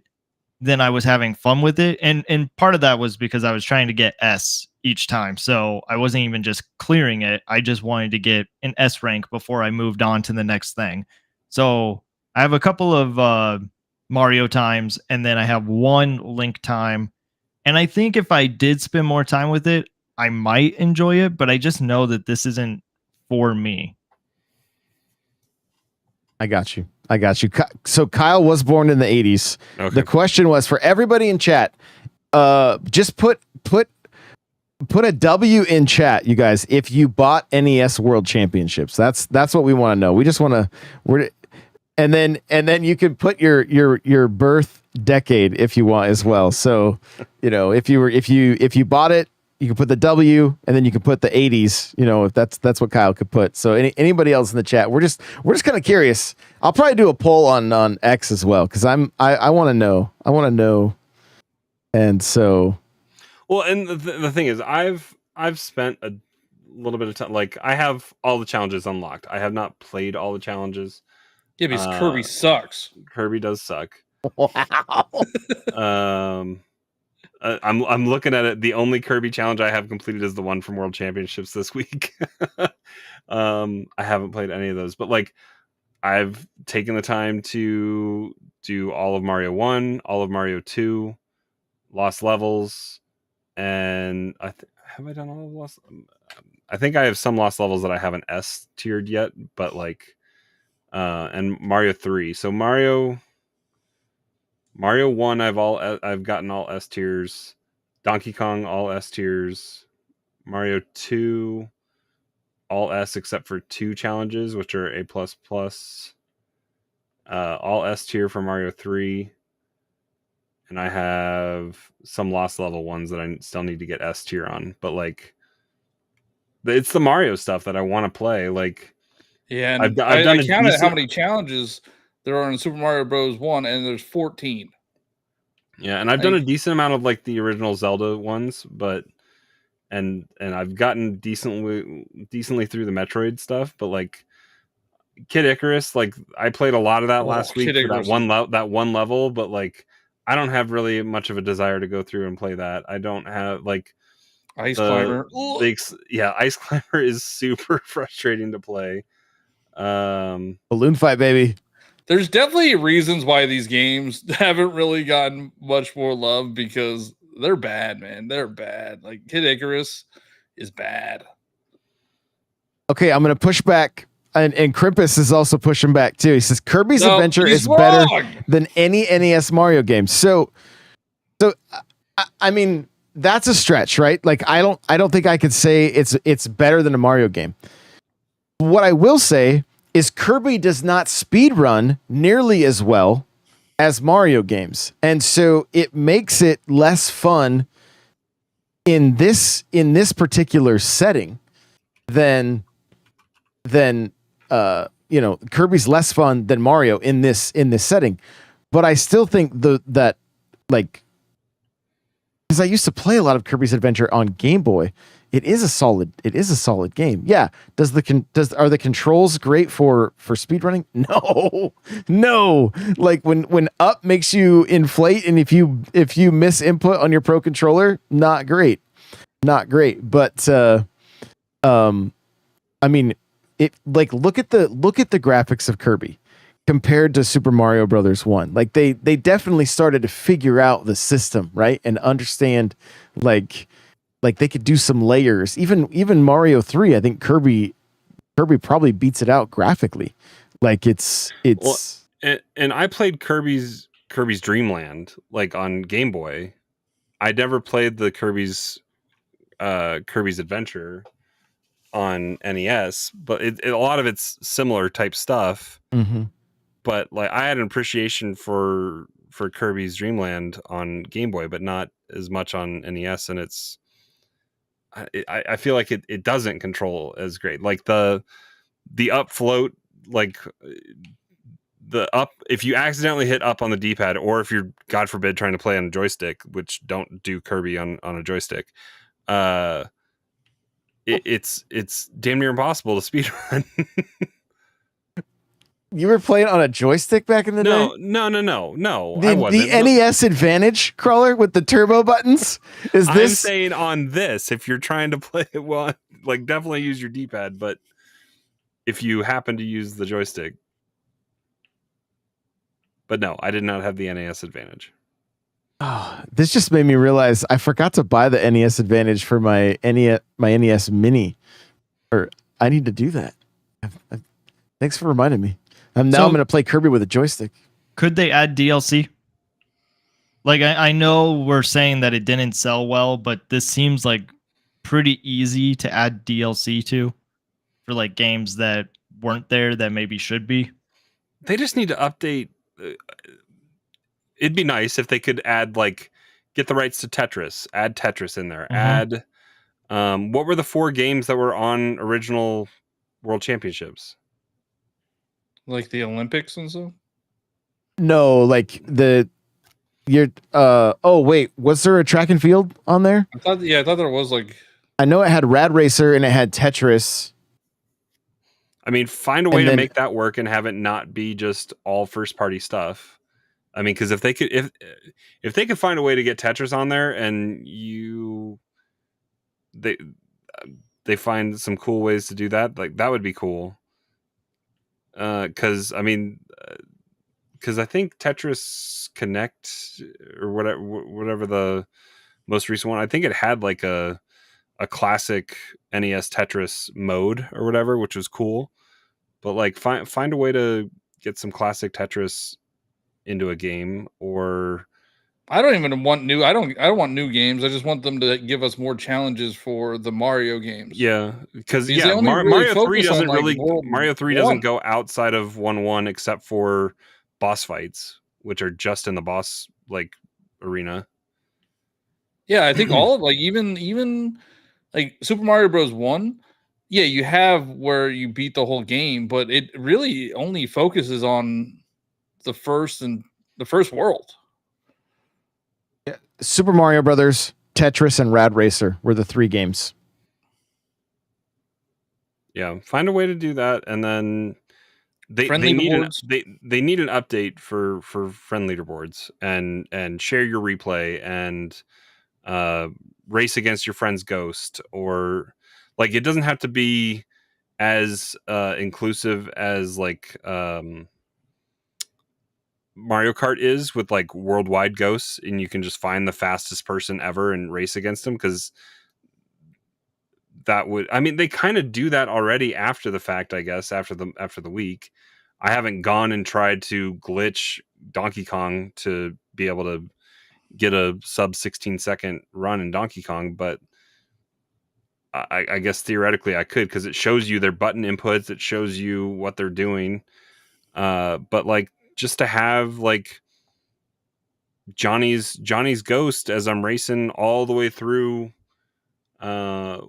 than I was having fun with it. And part of that was because I was trying to get S each time. So I wasn't even just clearing it. I just wanted to get an S rank before I moved on to the next thing. So I have a couple of Mario times, and then I have one Link time. And I think if I did spend more time with it, I might enjoy it, but I just know that this isn't for me. I got you. So Kyle was born in the 80s. Okay. The question was for everybody in chat, just put a W in chat, you guys, if you bought NES World Championships. That's what we want to know. We just want to and then you can put your birth decade if you want as well. So, if you bought it, you can put the W, and then you can put the 80s, if that's what Kyle could put. So anybody else in the chat, we're just kind of curious. I'll probably do a poll on X as well, because I want to know. I want to know. And so, well, and the thing is, I've spent a little bit of time. Like, I have all the challenges unlocked. I have not played all the challenges. Yeah, because Kirby sucks. Kirby does suck. wow. I'm looking at it. The only Kirby challenge I have completed is the one from World Championships this week. I haven't played any of those, but like, I've taken the time to do all of Mario 1, all of Mario 2, Lost Levels, and have I done all of Lost? I think I have some Lost Levels that I haven't S tiered yet, but like, and Mario 3. So Mario 1, I've gotten all S tiers. Donkey Kong, all S tiers. Mario 2, all S except for 2 challenges, which are A++. All S tier for Mario 3. And I have some Lost Level ones that I still need to get S tier on. But like, it's the Mario stuff that I want to play. Like, yeah, and I've done I counted how many challenges there are in Super Mario Bros. 1, and there's 14. Yeah, and I've done a decent amount of like the original Zelda ones, but and I've gotten decently through the Metroid stuff, but like Kid Icarus, like I played a lot of that last week for that one level, but like I don't have really much of a desire to go through and play that. I don't have like Ice Climber. Ice Climber is super frustrating to play. Balloon fight, baby. There's definitely reasons why these games haven't really gotten much more love, because they're bad, man. They're bad. Like Kid Icarus is bad. Okay, I'm going to push back. And Crimpus is also pushing back too. He says Kirby's Adventure is better than any NES Mario game. So I mean, that's a stretch, right? Like I don't think I could say it's better than a Mario game. What I will say is Kirby does not speedrun nearly as well as Mario games. And so it makes it less fun in this particular setting than Kirby's less fun than Mario in this setting. But I still think that like, because I used to play a lot of Kirby's Adventure on Game Boy, it is a solid game. Yeah. Are the controls great for speedrunning? No. Like when up makes you inflate, and if you miss input on your Pro controller, not great. But I mean, it like look at the graphics of Kirby compared to Super Mario Brothers 1. Like they definitely started to figure out the system, right? And understand like they could do some layers. Even Mario 3, I think Kirby probably beats it out graphically. Like it's well, and I played Kirby's Dreamland like on Game Boy. I never played the Kirby's Adventure on NES, but a lot of it's similar type stuff. Mm-hmm. But like I had an appreciation for Kirby's Dreamland on Game Boy, but not as much on NES, and I feel like it doesn't control as great. Like the up float, like the up, if you accidentally hit up on the D-pad, or if you're, God forbid, trying to play on a joystick, which don't do Kirby on a joystick, it's damn near impossible to speedrun. You were playing on a joystick back in the day? No. I wasn't. The NES Advantage crawler with the turbo buttons? Is this? I'm saying on this, if you're trying to play it well, like definitely use your D-pad, but if you happen to use the joystick. But no, I did not have the NES Advantage. Oh, this just made me realize I forgot to buy the NES Advantage for my NES Mini. Or I need to do that. Thanks for reminding me. Now I'm So- going to play Kirby with a joystick. Could they add DLC? Like I know we're saying that it didn't sell well, but this seems like pretty easy to add DLC to for like games that weren't there that maybe should be. They just need to update. It'd be nice if they could add like get the rights to Tetris, add Tetris in there, add. What were the 4 games that were on original World Championships? Like the Olympics and stuff. No, like oh wait, was there a track and field on there? I thought there was like. I know it had Rad Racer and it had Tetris. I mean, find a way And to then- make that work and have it not be just all first party stuff. I mean, because if they could find a way to get Tetris on there and they find some cool ways to do that, like that would be cool. Because I think Tetris Connect or whatever the most recent one, I think it had like a classic NES Tetris mode or whatever, which was cool. But like find a way to get some classic Tetris into a game. Or I don't even want new. I don't want new games. I just want them to give us more challenges for the Mario games. yeah, because Because they only really Mario 3 focus on, doesn't like, really World Mario 3 1. doesn't go outside of 1-1 except for boss fights, which are just in the boss like arena. Yeah, I think all of like even like Super Mario Bros. 1. Yeah, you have where you beat the whole game, but it really only focuses on the first world. Super Mario Brothers, Tetris, and Rad Racer were the 3 games. Yeah, find a way to do that, and then they Friend need leaderboards? they need an update for friend leaderboards and share your replay and race against your friend's ghost, or like it doesn't have to be as inclusive as like Mario Kart is with like worldwide ghosts, and you can just find the fastest person ever and race against them, because that would, I mean, they kind of do that already after the fact, I guess, after the week. I haven't gone and tried to glitch Donkey Kong to be able to get a sub 16-second run in Donkey Kong, but I guess theoretically I could, because it shows you their button inputs, it shows you what they're doing. But like just to have like Johnny's ghost as I'm racing all the way through Mario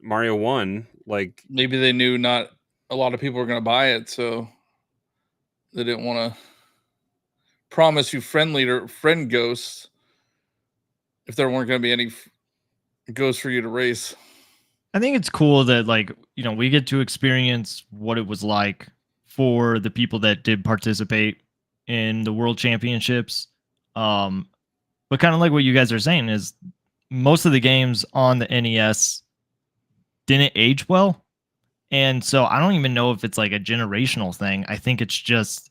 1, like Maybe they knew not a lot of people were going to buy it, so they didn't want to promise you friend ghosts if there weren't going to be any ghosts for you to race. I think it's cool that like, we get to experience what it was like for the people that did participate in the World Championships. But kind of like what you guys are saying is most of the games on the NES didn't age well. And so I don't even know if it's like a generational thing. I think it's just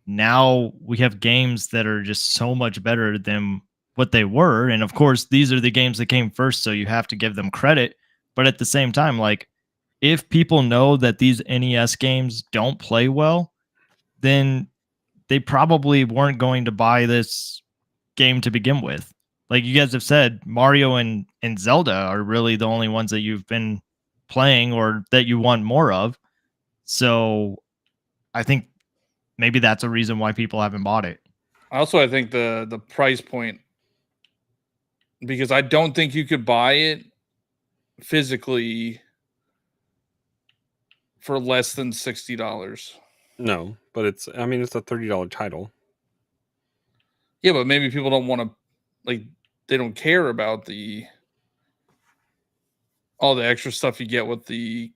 now we have games that are just so much better than what they were. And of course, these are the games that came first, so you have to give them credit. But at the same time, like if people know that these NES games don't play well, then they probably weren't going to buy this game to begin with. Like you guys have said, Mario and Zelda are really the only ones that you've been playing or that you want more of. So I think maybe that's a reason why people haven't bought it. I think the price point, because I don't think you could buy it physically for less than $60. no, but it's a $30 title. Yeah, but maybe people don't want to, like, they don't care about all the extra stuff you get with the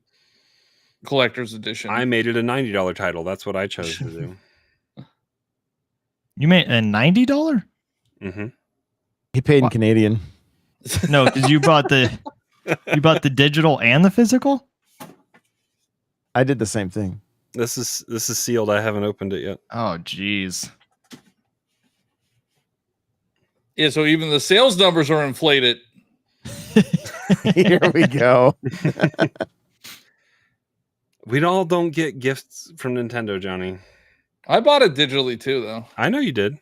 collector's edition. I made it a $90 title. That's what I chose to do. You made a $90? Mm-hmm. He paid in Canadian. No, because you bought the digital and the physical. I did the same thing. This is sealed. I haven't opened it yet. Oh, geez. Yeah, so even the sales numbers are inflated. Here we go. We all don't get gifts from Nintendo, Johnny. I bought it digitally too, though. I know you did.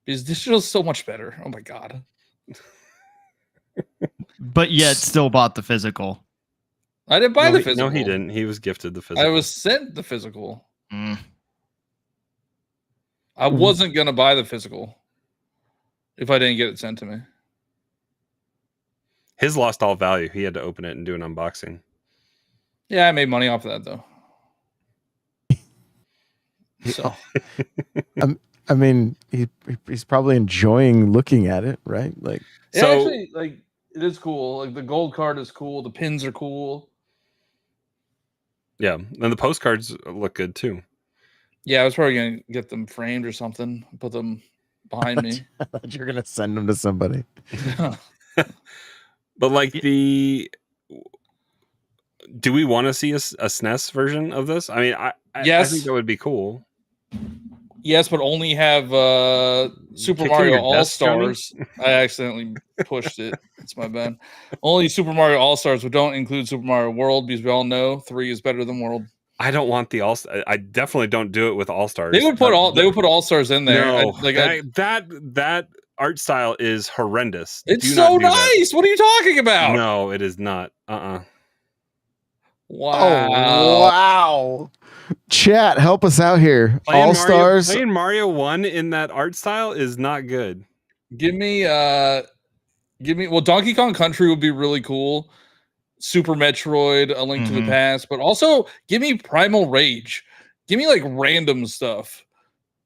Because digital is so much better. Oh my god. But yet still bought the physical. I didn't buy No, the he- physical. No, he didn't. He was gifted the physical. I was sent the physical. Mm. I wasn't gonna buy the physical if I didn't get it sent to me. His lost all value. He had to open it and do an unboxing. Yeah, I made money off of that though. So I mean, he's probably enjoying looking at it, right? Like, it So- actually, like, it is cool. Like the gold card is cool. The pins are cool. Yeah, and the postcards look good too. Yeah, I was probably gonna get them framed or something. Put them behind me. I thought you were gonna send them to somebody. But like do we want to see a SNES version of this? I mean, I Yes. think that would be cool. Yes, but only have Super Kicking Mario your desk, Johnny? All Stars. I accidentally pushed it. It's my bad. Only Super Mario All Stars, but don't include Super Mario World because we all know 3 is better than World. I don't want the all. I definitely don't do it with All Stars. They would put All Stars in there. No, I- that art style is horrendous. it's Do so not do that. nice. What are you talking about? No, it is not. Wow. Oh, wow. Chat, help us out here. All Stars. Playing Mario 1 in that art style is not good. Give me well, Donkey Kong Country would be really cool. Super Metroid, A Link to the Mhm. Past, but also give me Primal Rage. Give me like random stuff.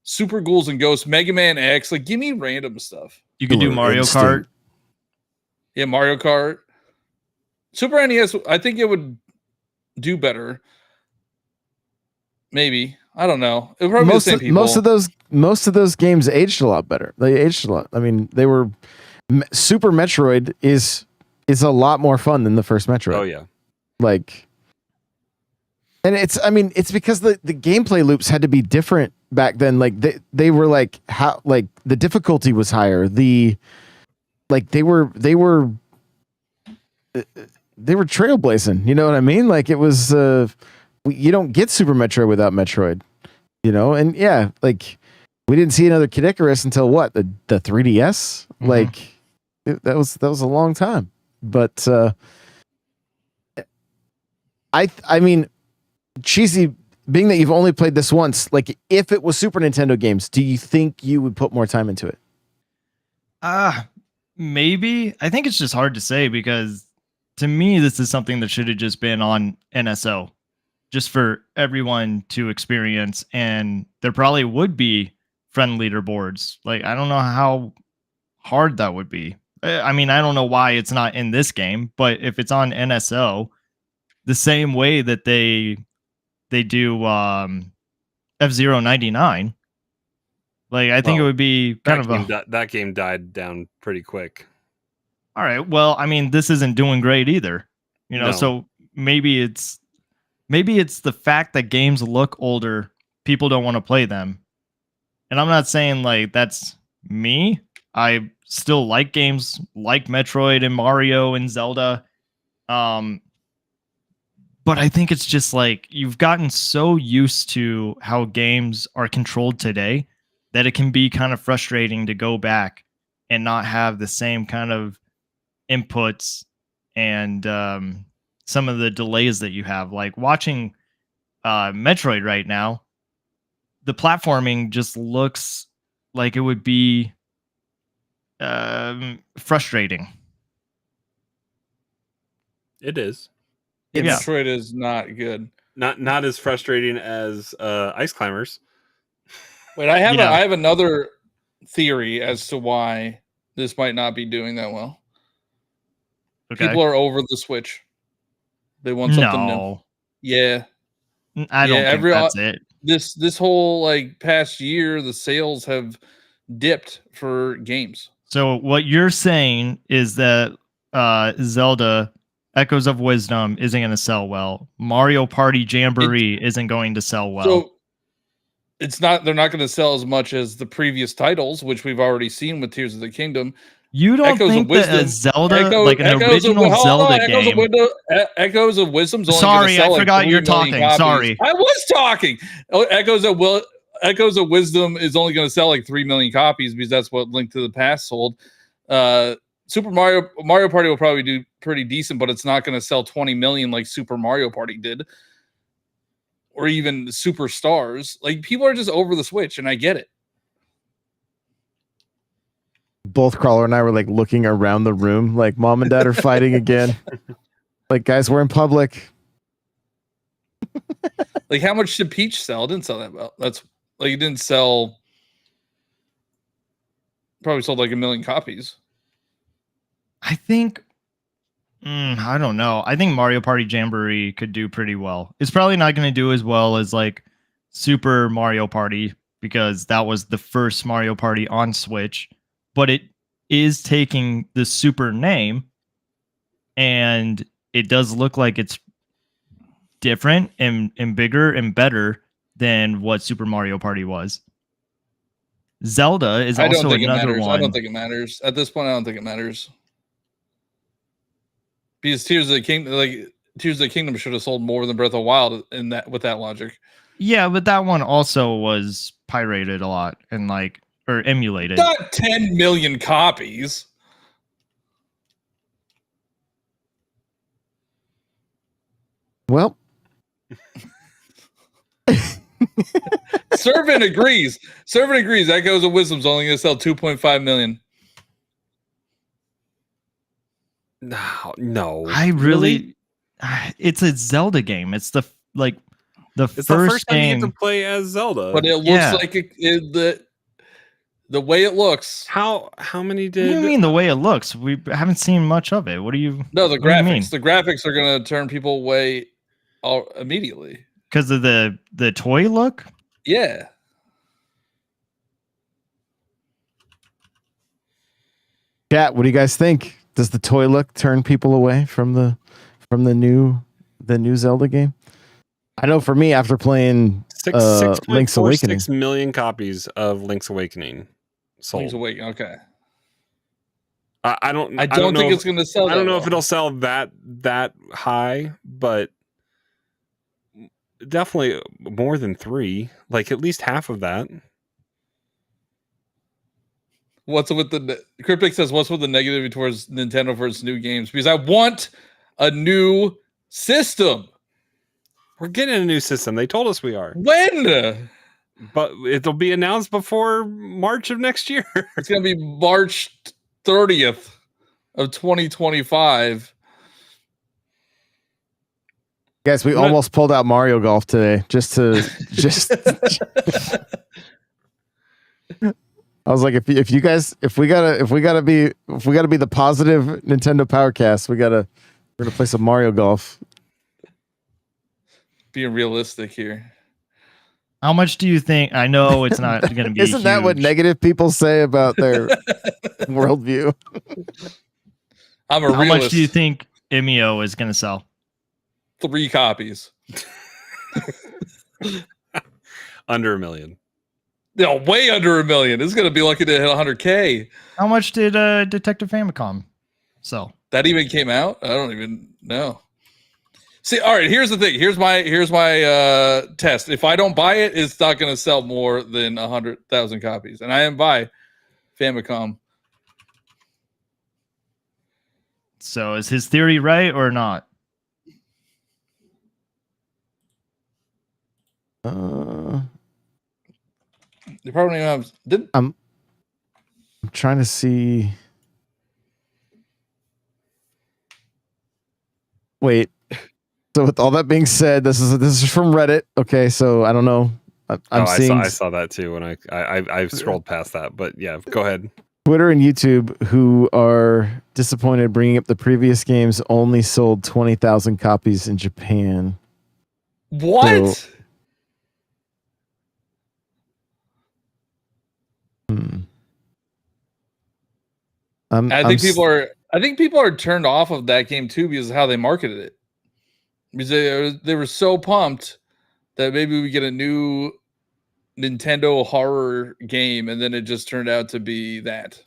Super Ghouls and Ghosts, Mega Man X, like give me random stuff. You could do Killer Mario Instinct. Kart. Yeah, Mario Kart. Super NES, I think it would do better. Maybe. I don't know. It would probably be the same people. Most of those games aged a lot better. They aged a lot. I mean, they were Super Metroid is a lot more fun than the first Metroid. Oh yeah. Like, and it's because the gameplay loops had to be different back then. Like they were like how like the difficulty was higher. They were trailblazing. You know what I mean? Like it was you don't get Super Metroid without Metroid. You know, and yeah, like we didn't see another Kid Icarus until what the 3DS. Mhm. Like that was a long time. But I mean, Cheesy, being that you've only played this once, like if it was Super Nintendo games, do you think you would put more time into it? Maybe. I think it's just hard to say because to me, this is something that should have just been on NSO just for everyone to experience. And there probably would be friend leaderboards. Like, I don't know how hard that would be. I mean, I don't know why it's not in this game, but if it's on NSO, the same way that they do F-Zero 99, like I think it would be kind of that game died down pretty quick. all right. Well, I mean, this isn't doing great either, you know. No. So maybe it's the fact that games look older, people don't want to play them, and I'm not saying like that's me. I still like games like Metroid and Mario and Zelda, but I think it's just like you've gotten so used to how games are controlled today that it can be kind of frustrating to go back and not have the same kind of inputs and some of the delays that you have. Like watching Metroid right now, the platforming just looks like it would be frustrating. It is Yeah, Yeah. Metroid is not good. not as frustrating as Ice Climbers. Wait, I have Yeah. I have another theory as to why this might not be doing that well. Okay. People are over the Switch. They want something new. No, Yeah. I don't Yeah, think that's it. This whole like past year, the sales have dipped for games. So what you're saying is that Zelda Echoes of Wisdom isn't going to sell well. Mario Party Jamboree isn't going to sell well. So they're not going to sell as much as the previous titles, which we've already seen with Tears of the Kingdom. You don't Echoes think of Wisdom, that a Zelda, like an original Zelda game? Echoes of Wisdom's only Sorry, sell I like forgot 3 you're million talking. copies. Sorry. I was talking. Echoes of Wisdom is only going to sell like 3 million copies because that's what Link to the Past sold. Super Mario Party will probably do pretty decent, but it's not going to sell 20 million like Super Mario Party did, or even Superstars. Like, people are just over the Switch, and I get it. Both Crawler and I were like looking around the room, like mom and dad are fighting again. Like, guys, we're in public. Like, how much did Peach sell? It didn't sell that well. That's like, it didn't sell. Probably sold like 1 million copies. I think, I don't know. I think Mario Party Jamboree could do pretty well. It's probably not going to do as well as like Super Mario Party because that was the first Mario Party on Switch, but it is taking the Super name and it does look like it's different and bigger and better than what Super Mario Party was. Zelda is also another one. I don't think it matters. At this point, I don't think it matters. Because Tears of the Kingdom should have sold more than Breath of the Wild with that logic. Yeah, but that one also was pirated a lot and or emulated. Not 10 million copies. Well, Servant agrees. Echoes of Wisdom's only going to sell 2.5 million. No. I really, it's a Zelda game. It's the first time you game get to play as Zelda. But it looks like the way it looks. How many did? What do you mean the way it looks? We haven't seen much of it. What do you? No, the what do you mean? graphics. The graphics are going to turn people away immediately because of the toy look. Yeah. Chat, what do you guys think? Does the toy look turn people away from the new Zelda game? I know for me, after playing Link's Awakening, 6 million copies of Link's Awakening sold. Link's Awakening, okay. I don't think it's going to sell. I don't know if it'll sell that high, but definitely more than 3. Like at least half of that. What's with Cryptic says, what's with the negativity towards Nintendo for its new games? Because I want a new system. We're getting a new system. They told us we are. When? But it'll be announced before March of next year. It's going to be March 30th of 2025. Guys, we almost pulled out Mario Golf today just I was like, if we gotta be the positive Nintendo Powercast, we're gonna play some Mario Golf. Being realistic here. How much do you think? I know it's not going to be. Isn't that what negative people say about their worldview? I'm a realist. realist. How much do you think Emio is going to sell? 3 copies. Under 1 million. No, way under 1 million. It's going to be lucky to hit 100K. How much did Detective Famicom sell? That even came out? I don't even know. See, all right, here's the thing. Here's my test. If I don't buy it, it's not going to sell more than 100,000 copies. And I am by Famicom. So is his theory right or not? They probably don't have. I'm trying to see. Wait. So with all that being said, this is from Reddit. Okay, so I don't know. I'm seeing. I saw that too when I scrolled past that. But yeah, go ahead. Twitter and YouTube, who are disappointed, bringing up the previous games, only sold 20,000 copies in Japan. What? So, I think people are turned off of that game too because of how they marketed it. Because they were so pumped that maybe we get a new Nintendo horror game, and then it just turned out to be that.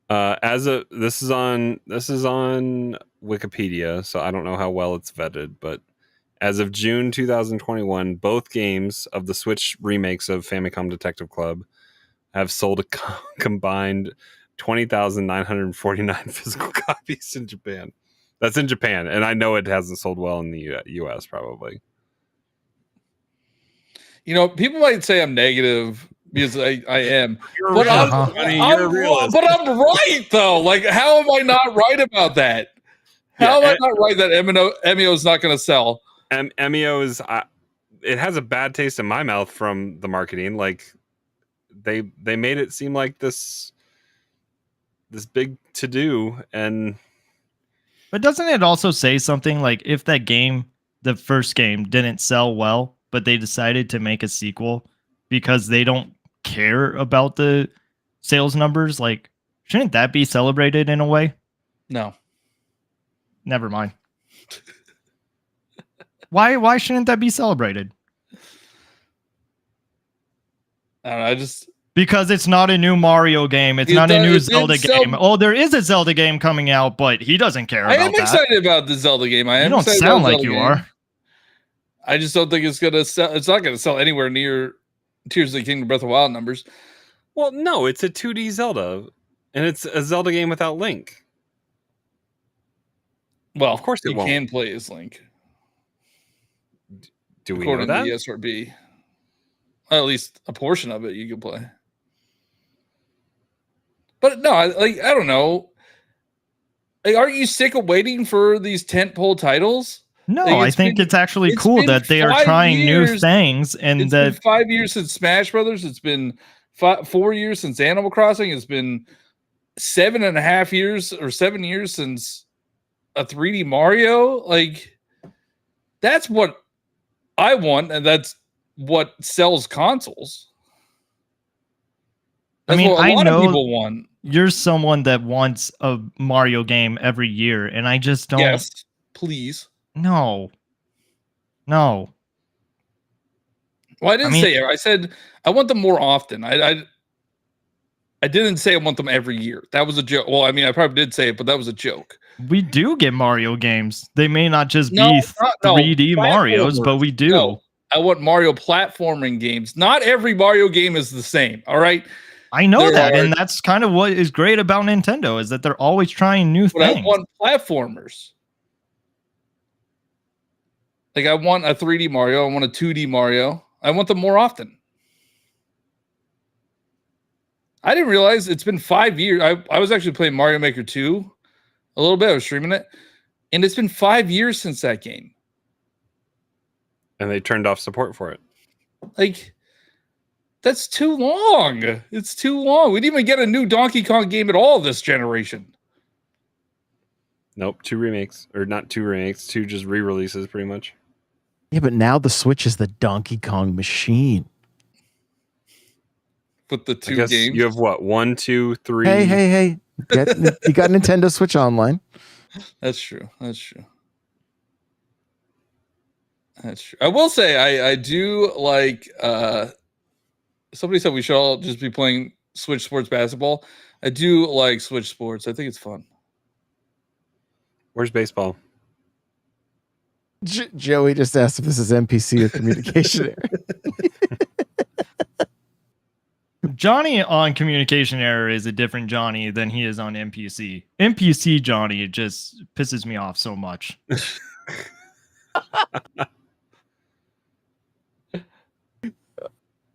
This is on Wikipedia, so I don't know how well it's vetted, but as of June 2021, both games of the Switch remakes of Famicom Detective Club have sold a combined 20,949 physical copies in Japan. That's in Japan, and I know it hasn't sold well in the US probably. People might say I'm negative because I am. You're But you're a realist. But I'm right though. Like, how am I not right about that? How am I not right that Emio is not going to sell? Emio is. It has a bad taste in my mouth from the marketing. Like they made it seem like this big to do, But doesn't it also say something like if that game, the first game, didn't sell well, but they decided to make a sequel because they don't care about the sales numbers? Like, shouldn't that be celebrated in a way? No. Never mind. Why shouldn't that be celebrated? I don't know. Because it's not a new Mario game. It's not a new Zelda game. Oh, there is a Zelda game coming out, but he doesn't care about that. I am excited about the Zelda game. You don't sound like you are. I just don't think it's going to sell. It's not going to sell anywhere near Tears of the Kingdom Breath of the Wild numbers. Well, no, it's a 2D Zelda, and it's a Zelda game without Link. Well, of course, you can play as Link. Do we according know that? to the SRB? At least a portion of it you can play. But no, I don't know. Like, aren't you sick of waiting for these tentpole titles? No, I think it's actually cool that they are trying new things, and it's been 5 years since Smash Brothers. It's been 4 years since Animal Crossing. It's been 7.5 years or 7 years since a 3D Mario. Like, that's what I want, and that's what sells consoles. That's what a lot of people want. You're someone that wants a Mario game every year, and I just don't. Yes, please. No. Well, I didn't say it. I said I want them more often. I didn't say I want them every year. That was a joke. Well, I mean, I probably did say it, but that was a joke. We do get Mario games. They may not just be 3D Marios, but we do. No, I want Mario platforming games. Not every Mario game is the same. All right. I know and that's kind of what is great about Nintendo is that they're always trying new things. I want platformers. Like, I want a 3D Mario. I want a 2D Mario. I want them more often. I didn't realize it's been 5 years. I was actually playing Mario Maker 2 a little bit. I was streaming it. And it's been 5 years since that game. And they turned off support for it. Like, that's too long. It's too long. We didn't even get a new Donkey Kong game at all this generation. Nope, 2 remakes. Or not 2 remakes, 2 just re-releases pretty much. Yeah, but now the Switch is the Donkey Kong machine. With the 2 games? You have what? 1, 2, 3. Hey. You got Nintendo Switch Online. That's true. I will say I do like somebody said we should all just be playing Switch Sports basketball. I do like Switch Sports. I think it's fun. Where's baseball? Joey just asked if this is NPC or communication error. Johnny on communication error is a different Johnny than he is on NPC. NPC Johnny just pisses me off so much.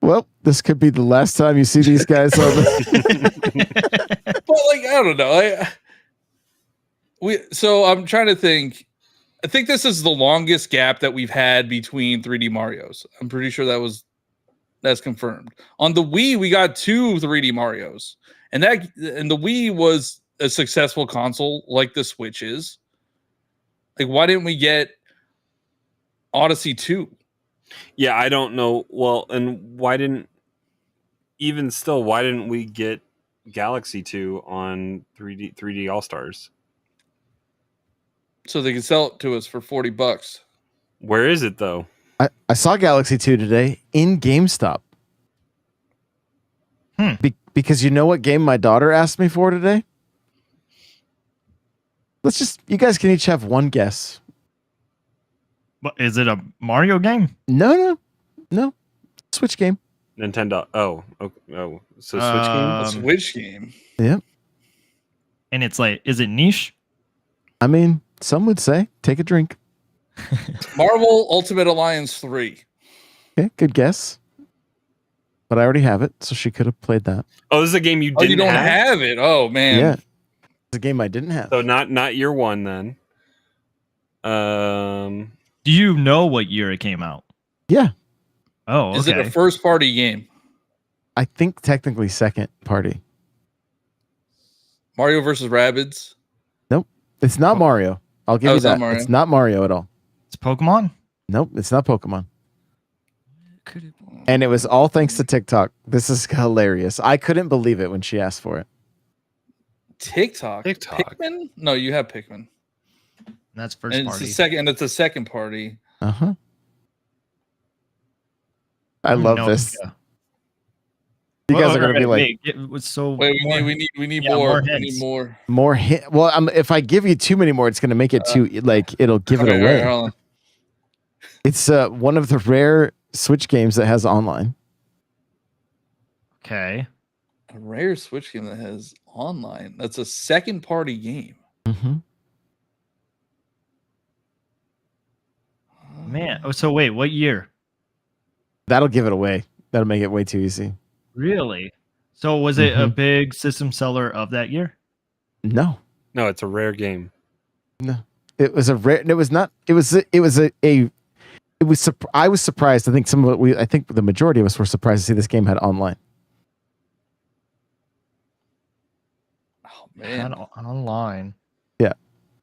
Well, this could be the last time you see these guys on the... Well, like, I don't know. So I'm trying to think. I think this is the longest gap that we've had between 3D Marios. I'm pretty sure that's confirmed. On the Wii, we got 2 3D Marios. And the Wii was a successful console like the Switch is. Like, why didn't we get Odyssey 2? Yeah, I don't know. Well, and why didn't we get Galaxy 2 on 3D All-Stars? So they can sell it to us for $40. Where is it though? I saw Galaxy 2 today in GameStop. Because you know what game my daughter asked me for today? You guys can each have one guess. But is it a Mario game? No. Switch game. Nintendo. Oh. So Switch A game. Switch game. Yeah. And it's like, is it niche? I mean, some would say, take a drink. Marvel Ultimate Alliance 3. Okay, good guess. But I already have it, so she could have played that. Oh, this is a game you Oh, didn't you don't have? have it. Oh man. Yeah. It's a game I didn't have. So not year one then. Do you know what year it came out? Yeah. Oh, okay. Is it a first party game? I think technically second party. Mario versus Rabbids. Nope. It's not Mario. I'll give you it's not that. Mario. It's not Mario at all. It's Pokemon? Nope, it's not Pokemon. Could it? And it was all thanks to TikTok. This is hilarious. I couldn't believe it when she asked for it. TikTok. TikTok. Pikmin? No, you have Pikmin. That's first And party. it's a second party. Uh-huh. I love No, this. yeah. You guys Well, are going to be like, wait, it was so. Wait, more- we need yeah, more. more We need hints. more. more hit. Well, if I give you too many more, it's going to make it too, like, it'll give it Okay, away. hold on. It's one of the rare Switch games that has online. Okay. A rare Switch game that has online. That's a second party game. Mm-hmm. Man. Oh, so wait, what year? That'll give it away. That'll make it way too easy. Really? So was it a Mhm. big system seller of that year? No. No, it's a rare game. It was a rare. It was not. It was. It was a. It was. I was surprised. I think I think the majority of us were surprised to see this game had online. Oh Man. man. Online.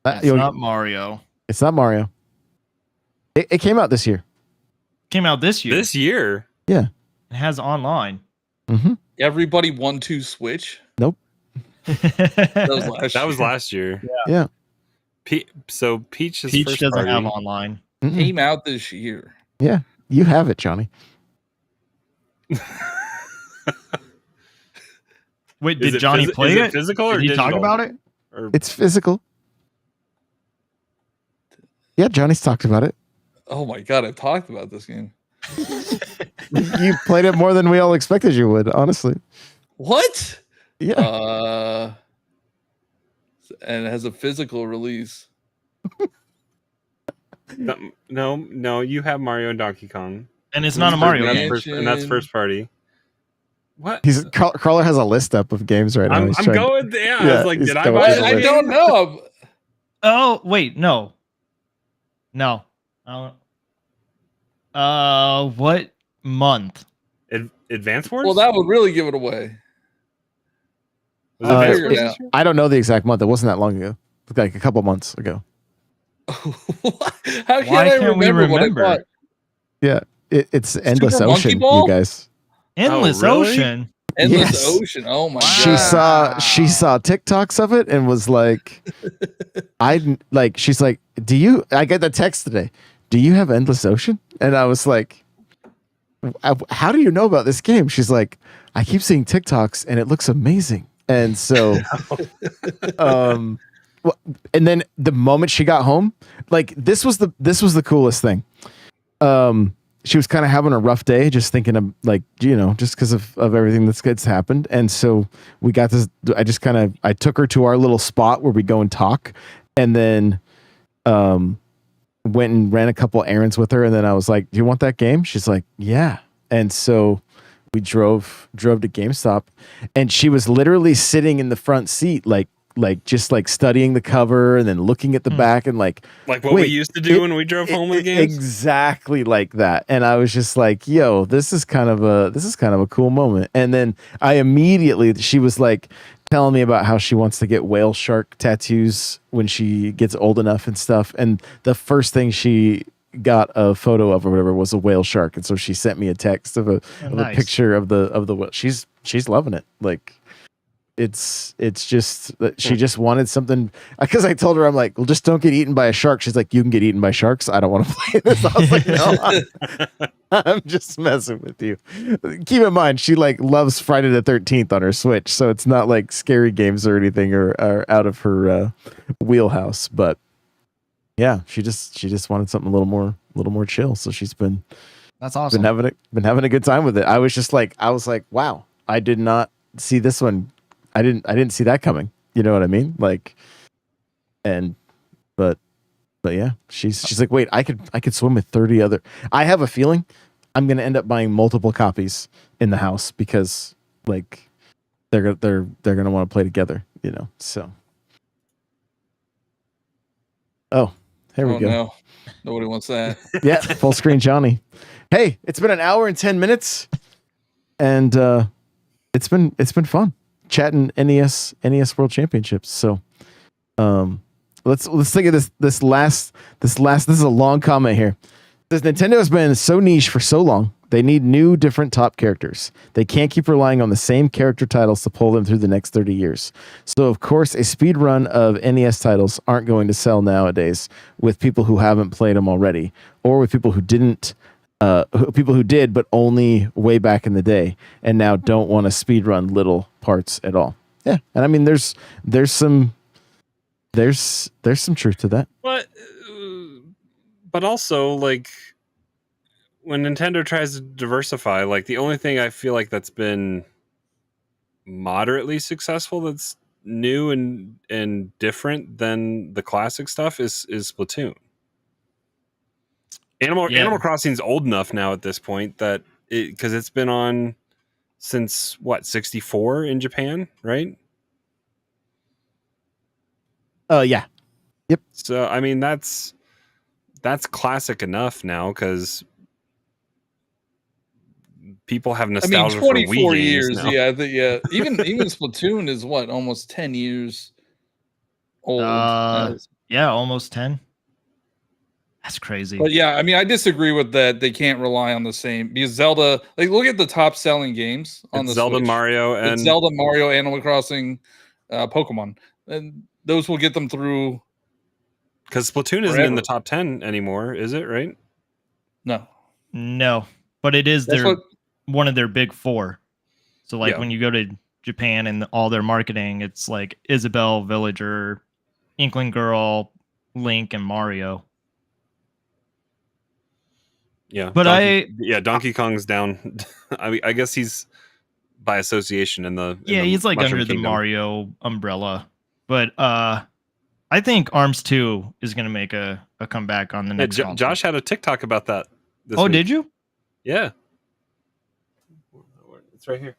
Uh, It's not Mario. It's not Mario. It came out this year. Came out this year. This year. It has online. Mm-hmm. Everybody 1-2 Switch. Nope. That was last That was year. last year. Yeah. So Peach is Peach first doesn't party. have online. Mm-mm. Came out this year. Yeah. You have it, Johnny. Wait, Is did it Johnny phys- play is it? it physical or Did he digital? talk about it? Or It's physical. Yeah, Johnny's talked about it. Oh my god, I've talked about this game. You played it more than we all expected you would, honestly. What? Yeah. And it has a physical release. no, you have Mario and Donkey Kong. And it's not a Mario and game. that's first party. What? Crawler has a list up of games right now. I'm He's trying- going. Yeah, I Yeah, was like, he's did I going buy through it? the I don't know. Oh, wait, no. No. What month? Advance Wars? Well, that would really give it away. Was Uh, Advance figure Wars it this out. year? I don't know the exact month. It wasn't that long ago. It was like a couple months ago. How can Why I can't we remember what I remember? bought? Yeah. It's Endless Super Monkey Ocean, Ball? you guys. Endless really? Ocean. Endless Yes. Ocean. Oh my She god. saw TikToks of it and was like, she's like, I get the text today. Do you have Endless Ocean? And I was like, how do you know about this game? She's like, I keep seeing TikToks and it looks amazing. And so, and then the moment she got home, like this was the coolest thing. She was kind of having a rough day, just thinking of just because of everything that's happened. And so we got this, I took her to our little spot where we go and talk, and then, went and ran a couple errands with her. And then I was like, do you want that game? She's like, yeah. And so we drove to GameStop, and she was literally sitting in the front seat, just studying the cover and then looking at the back and Like what wait, we used to do when we drove home with games? exactly like that. And I was just like, yo, this is kind of a cool moment. And then she was like telling me about how she wants to get whale shark tattoos when she gets old enough and stuff. And the first thing she got a photo of or whatever was a whale shark. And so she sent me a text of a Nice. picture of the whale. She's loving it. Like, it's just that she just wanted something, because I told her, I'm like, well, just don't get eaten by a shark. She's like, you can get eaten by sharks. I don't want to play this. I was like, no, I'm just messing with you. Keep in mind, she like loves Friday the 13th on her Switch, so it's not like scary games or anything or out of her wheelhouse. But yeah, she just wanted something a little more chill. So she's been That's awesome. been having a good time with it. I was like, wow, I did not see this one. I didn't see that coming. You know what I mean? Like, but yeah, she's like, wait, I could swim with 30 other. I have a feeling I'm gonna end up buying multiple copies in the house because like they're gonna want to play together. You know, so. Oh, here we go. No, nobody wants that. Yeah, full screen Johnny. Hey, it's been an hour and 10 minutes, and it's been fun chatting NES World Championships. So, let's think of this last. This is a long comment here. It says Nintendo has been so niche for so long. They need new, different top characters. They can't keep relying on the same character titles to pull them through the next 30 years. So, of course, a speed run of NES titles aren't going to sell nowadays with people who haven't played them already, or with people who didn't. People who did, but only way back in the day, and now don't want to speed run little parts at all. Yeah, and I mean, there's some truth to that. But also, like, when Nintendo tries to diversify, like, the only thing I feel like that's been moderately successful that's new and different than the classic stuff is Splatoon. Animal Crossing's old enough now at this point that because it's been on since what, 64 in Japan, right? Yeah. Yep. So I mean that's classic enough now because people have nostalgia. 24 for Wii years. games now. Yeah. Even Splatoon is what, almost 10 years old. Yeah, almost 10. That's crazy. But yeah, I mean, I disagree with that. They can't rely on the same, because Zelda, like, look at the top selling games on the Zelda, Switch. Mario, and It's Zelda, Mario, Animal Crossing, Pokemon, and those will get them through. Because Splatoon isn't in the top 10 anymore, is it? Right? No, but it is one of their big four. So like when you go to Japan and all their marketing, it's like Isabelle, Villager, Inkling Girl, Link, and Mario. Yeah, but Donkey Kong's down. I mean, I guess he's by association in the he's like Mushroom under Kingdom. the Mario umbrella. But I think Arms 2 is going to make a comeback on the next. Josh had a TikTok about that. This week. Did you? Yeah, it's right here.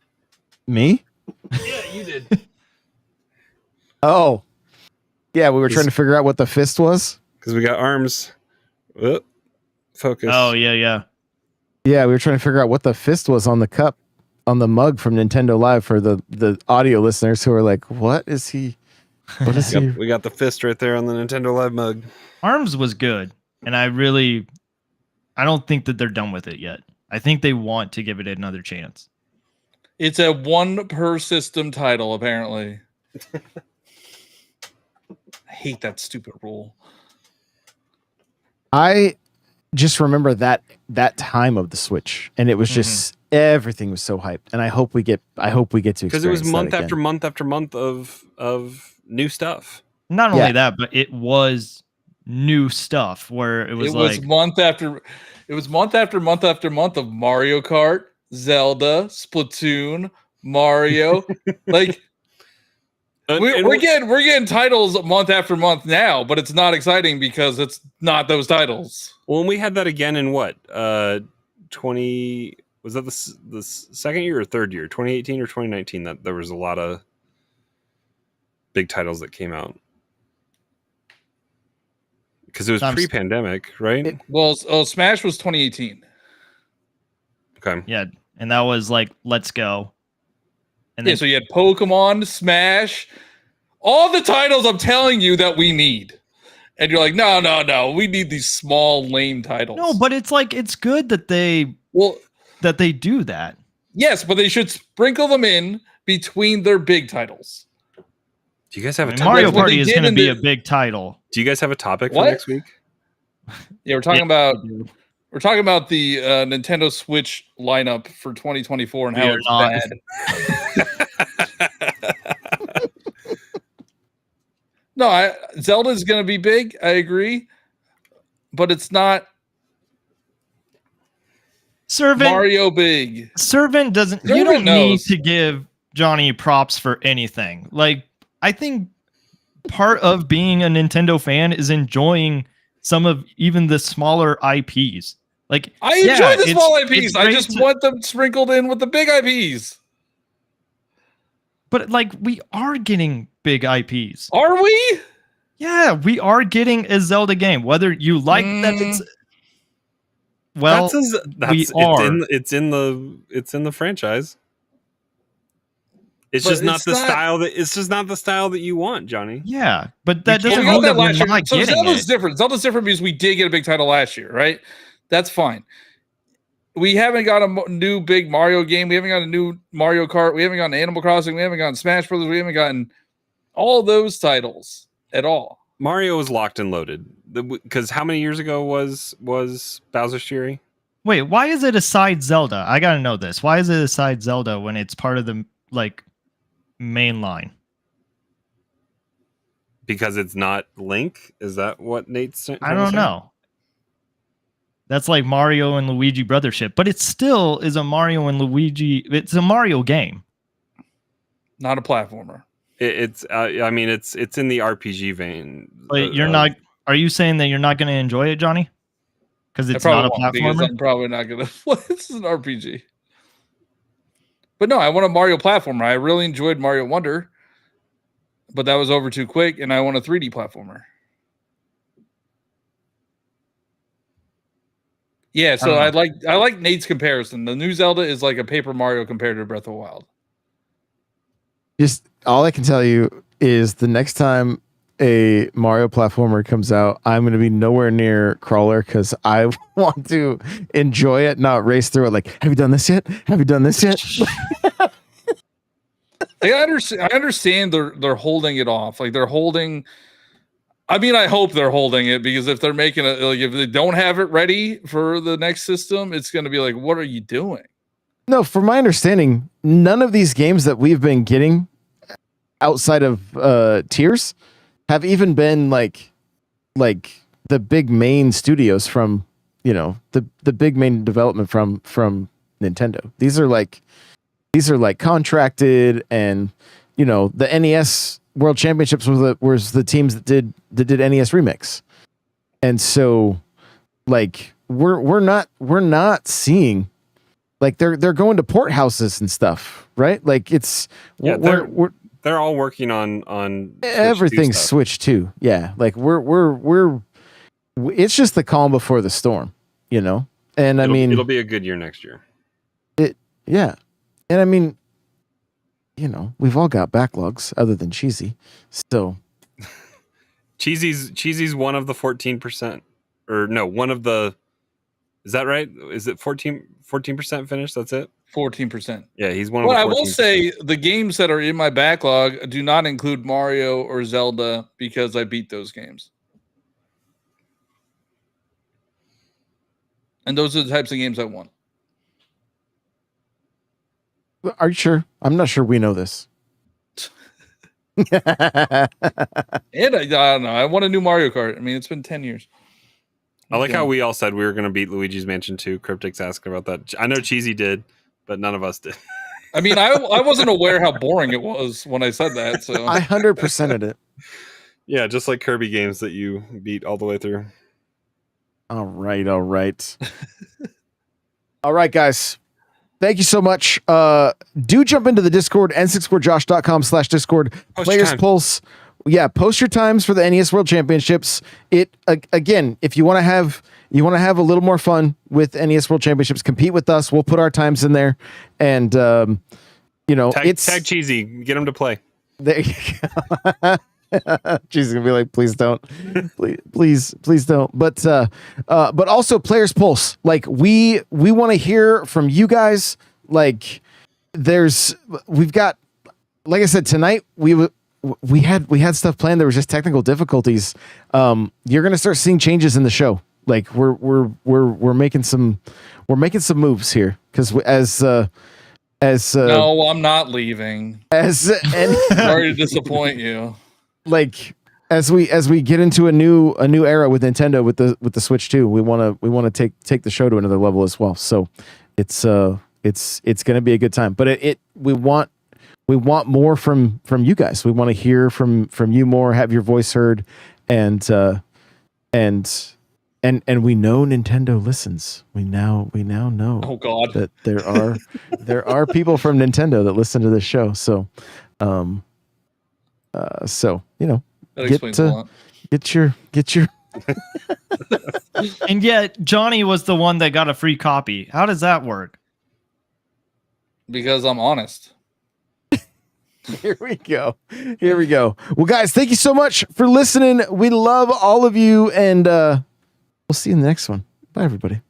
Me? Yeah, you did. Oh, yeah. We were trying to figure out what the fist was because we got Arms. Focus. Oh yeah. Yeah, we were trying to figure out what the fist was on the cup, on the mug from Nintendo Live for the audio listeners who are like, what is he? What is he? We got the fist right there on the Nintendo Live mug. Arms was good, and I don't think that they're done with it yet. I think they want to give it another chance. It's a 1 per system title, apparently. I hate that stupid rule. I just remember that time of the Switch, and it was just everything was so hyped, and I hope we get to experience because it was month that after again. month after month of new stuff. Not only that, but it was new stuff where it was month after month after month of Mario Kart, Zelda, Splatoon, Mario. Like we're getting titles month after month now, but it's not exciting because it's not those titles. Well, and we had that again in what 20 was that the second year or third year, 2018 or 2019, that there was a lot of big titles that came out because it was pre-pandemic, right? Smash was 2018. Okay. Yeah, and that was like Let's Go. And so you had Pokemon, Smash, all the titles I'm telling you that we need. And you're like, no, we need these small, lame titles. No, but it's like, it's good that they do that. Yes, but they should sprinkle them in between their big titles. Do you guys have a Mario Like when Party they is get going to be into- a big title. Do you guys have a topic for What? next week? Yeah, we're talking Yeah, about the Nintendo Switch lineup for 2024 and We how are it's not. bad. No, Zelda's going to be big. I agree, but it's not Servant Mario big. Servant doesn't. You Servant don't need knows. to give Johnny props for anything. Like, I think part of being a Nintendo fan is enjoying some of even the smaller IPs. Like, I enjoy the small IPs. it's I great just want them sprinkled in with the big IPs. but like, we are getting big IPs. Are we? Yeah, we are getting a Zelda game. Whether you like that, it's well, It's in the franchise. It's But just not it's the not- style that it's just not the style that you want, Johnny. yeah, but that Well, doesn't we got mean that that we're last year. not So getting Zelda's it. different. Zelda's different because we did get a big title last year, right? That's fine. We haven't got a new big Mario game. We haven't got a new Mario Kart. We haven't gotten Animal Crossing. We haven't gotten Smash Brothers. We haven't gotten all those titles at all. Mario is locked and loaded because how many years ago was Bowser's Fury? Wait, why is it a side Zelda? I gotta know this. Why is it a side Zelda when it's part of the like main line? Because it's not Link. Is that what Nate's saying? I don't know. That's like Mario and Luigi Brothership, but it still is a Mario and Luigi. It's a Mario game. Not a platformer. It's I mean it's in the RPG vein. But you're not. Are you saying that you're not going to enjoy it, Johnny? Because it's not a Because platformer. I'm probably not gonna. Well, this is an RPG. But no, I want a Mario platformer. I really enjoyed Mario Wonder, but that was over too quick, and I want a 3D platformer. Yeah, so I like Nate's comparison. The new Zelda is like a Paper Mario compared to Breath of the Wild. Just all I can tell you is the next time a Mario platformer comes out, I'm going to be nowhere near Crawler because I want to enjoy it, not race through it. Like, have you done this yet? Have you done this yet? I understand they're holding it off. Like they're holding. I mean, I hope they're holding it because if they're making it, like if they don't have it ready for the next system, it's going to be like, what are you doing? No, from my understanding, none of these games that we've been getting outside of Tears have even been like the big main studios from, you know, the big main development from Nintendo. These are like contracted, and you know, the NES World Championships was the teams that did NES Remix. And so like we're not seeing, like they're going to port houses and stuff, right? Like it's they're all working on everything's Switch 2. Yeah, like we're it's just the calm before the storm, you know. And it'll be a good year next year. Yeah. And I mean, you know, we've all got backlogs other than Cheesy. So Cheesy's one of the 14%, or no, one of the, is that right? Is it 14% finished? That's it? 14%. Yeah, he's one of the 14%. Well, I will say the games that are in my backlog do not include Mario or Zelda because I beat those games. And those are the types of games I want. are you sure? I'm not sure we know this. And I don't know. I want a new Mario Kart. I mean, it's been 10 years. I like how we all said we were going to beat Luigi's Mansion 2. Cryptic's asking about that. I know Cheesy did, but none of us did. I mean, I wasn't aware how boring it was when I said that. So I 100%ed it. Yeah, just like Kirby games that you beat all the way through. All right. All right, guys. Thank you so much. Do jump into the Discord, n64josh.com/Discord. Players time. Pulse. Yeah, post your times for the NES World Championships. It again, if you want to have a little more fun with NES World Championships, compete with us. We'll put our times in there, and you know, tag Cheesy, get him to play. There you go. She's gonna be like, please don't, please don't. But also Players Pulse. Like we want to hear from you guys. Like we've got like I said, tonight we had stuff planned. There was just technical difficulties. You're gonna start seeing changes in the show. Like we're making some moves here because no, I'm not leaving. Sorry to disappoint you. Like as we get into a new era with Nintendo with the Switch 2, we want to take the show to another level as well. So it's going to be a good time. But we want more from you guys. We want to hear from you more, have your voice heard, and we know Nintendo listens. We now know. Oh God, that there are people from Nintendo that listen to this show. So, that explains a lot. Get your. And yet Johnny was the one that got a free copy. How does that work? Because I'm honest. Here we go. Well, guys, thank you so much for listening. We love all of you, and we'll see you in the next one. Bye, everybody.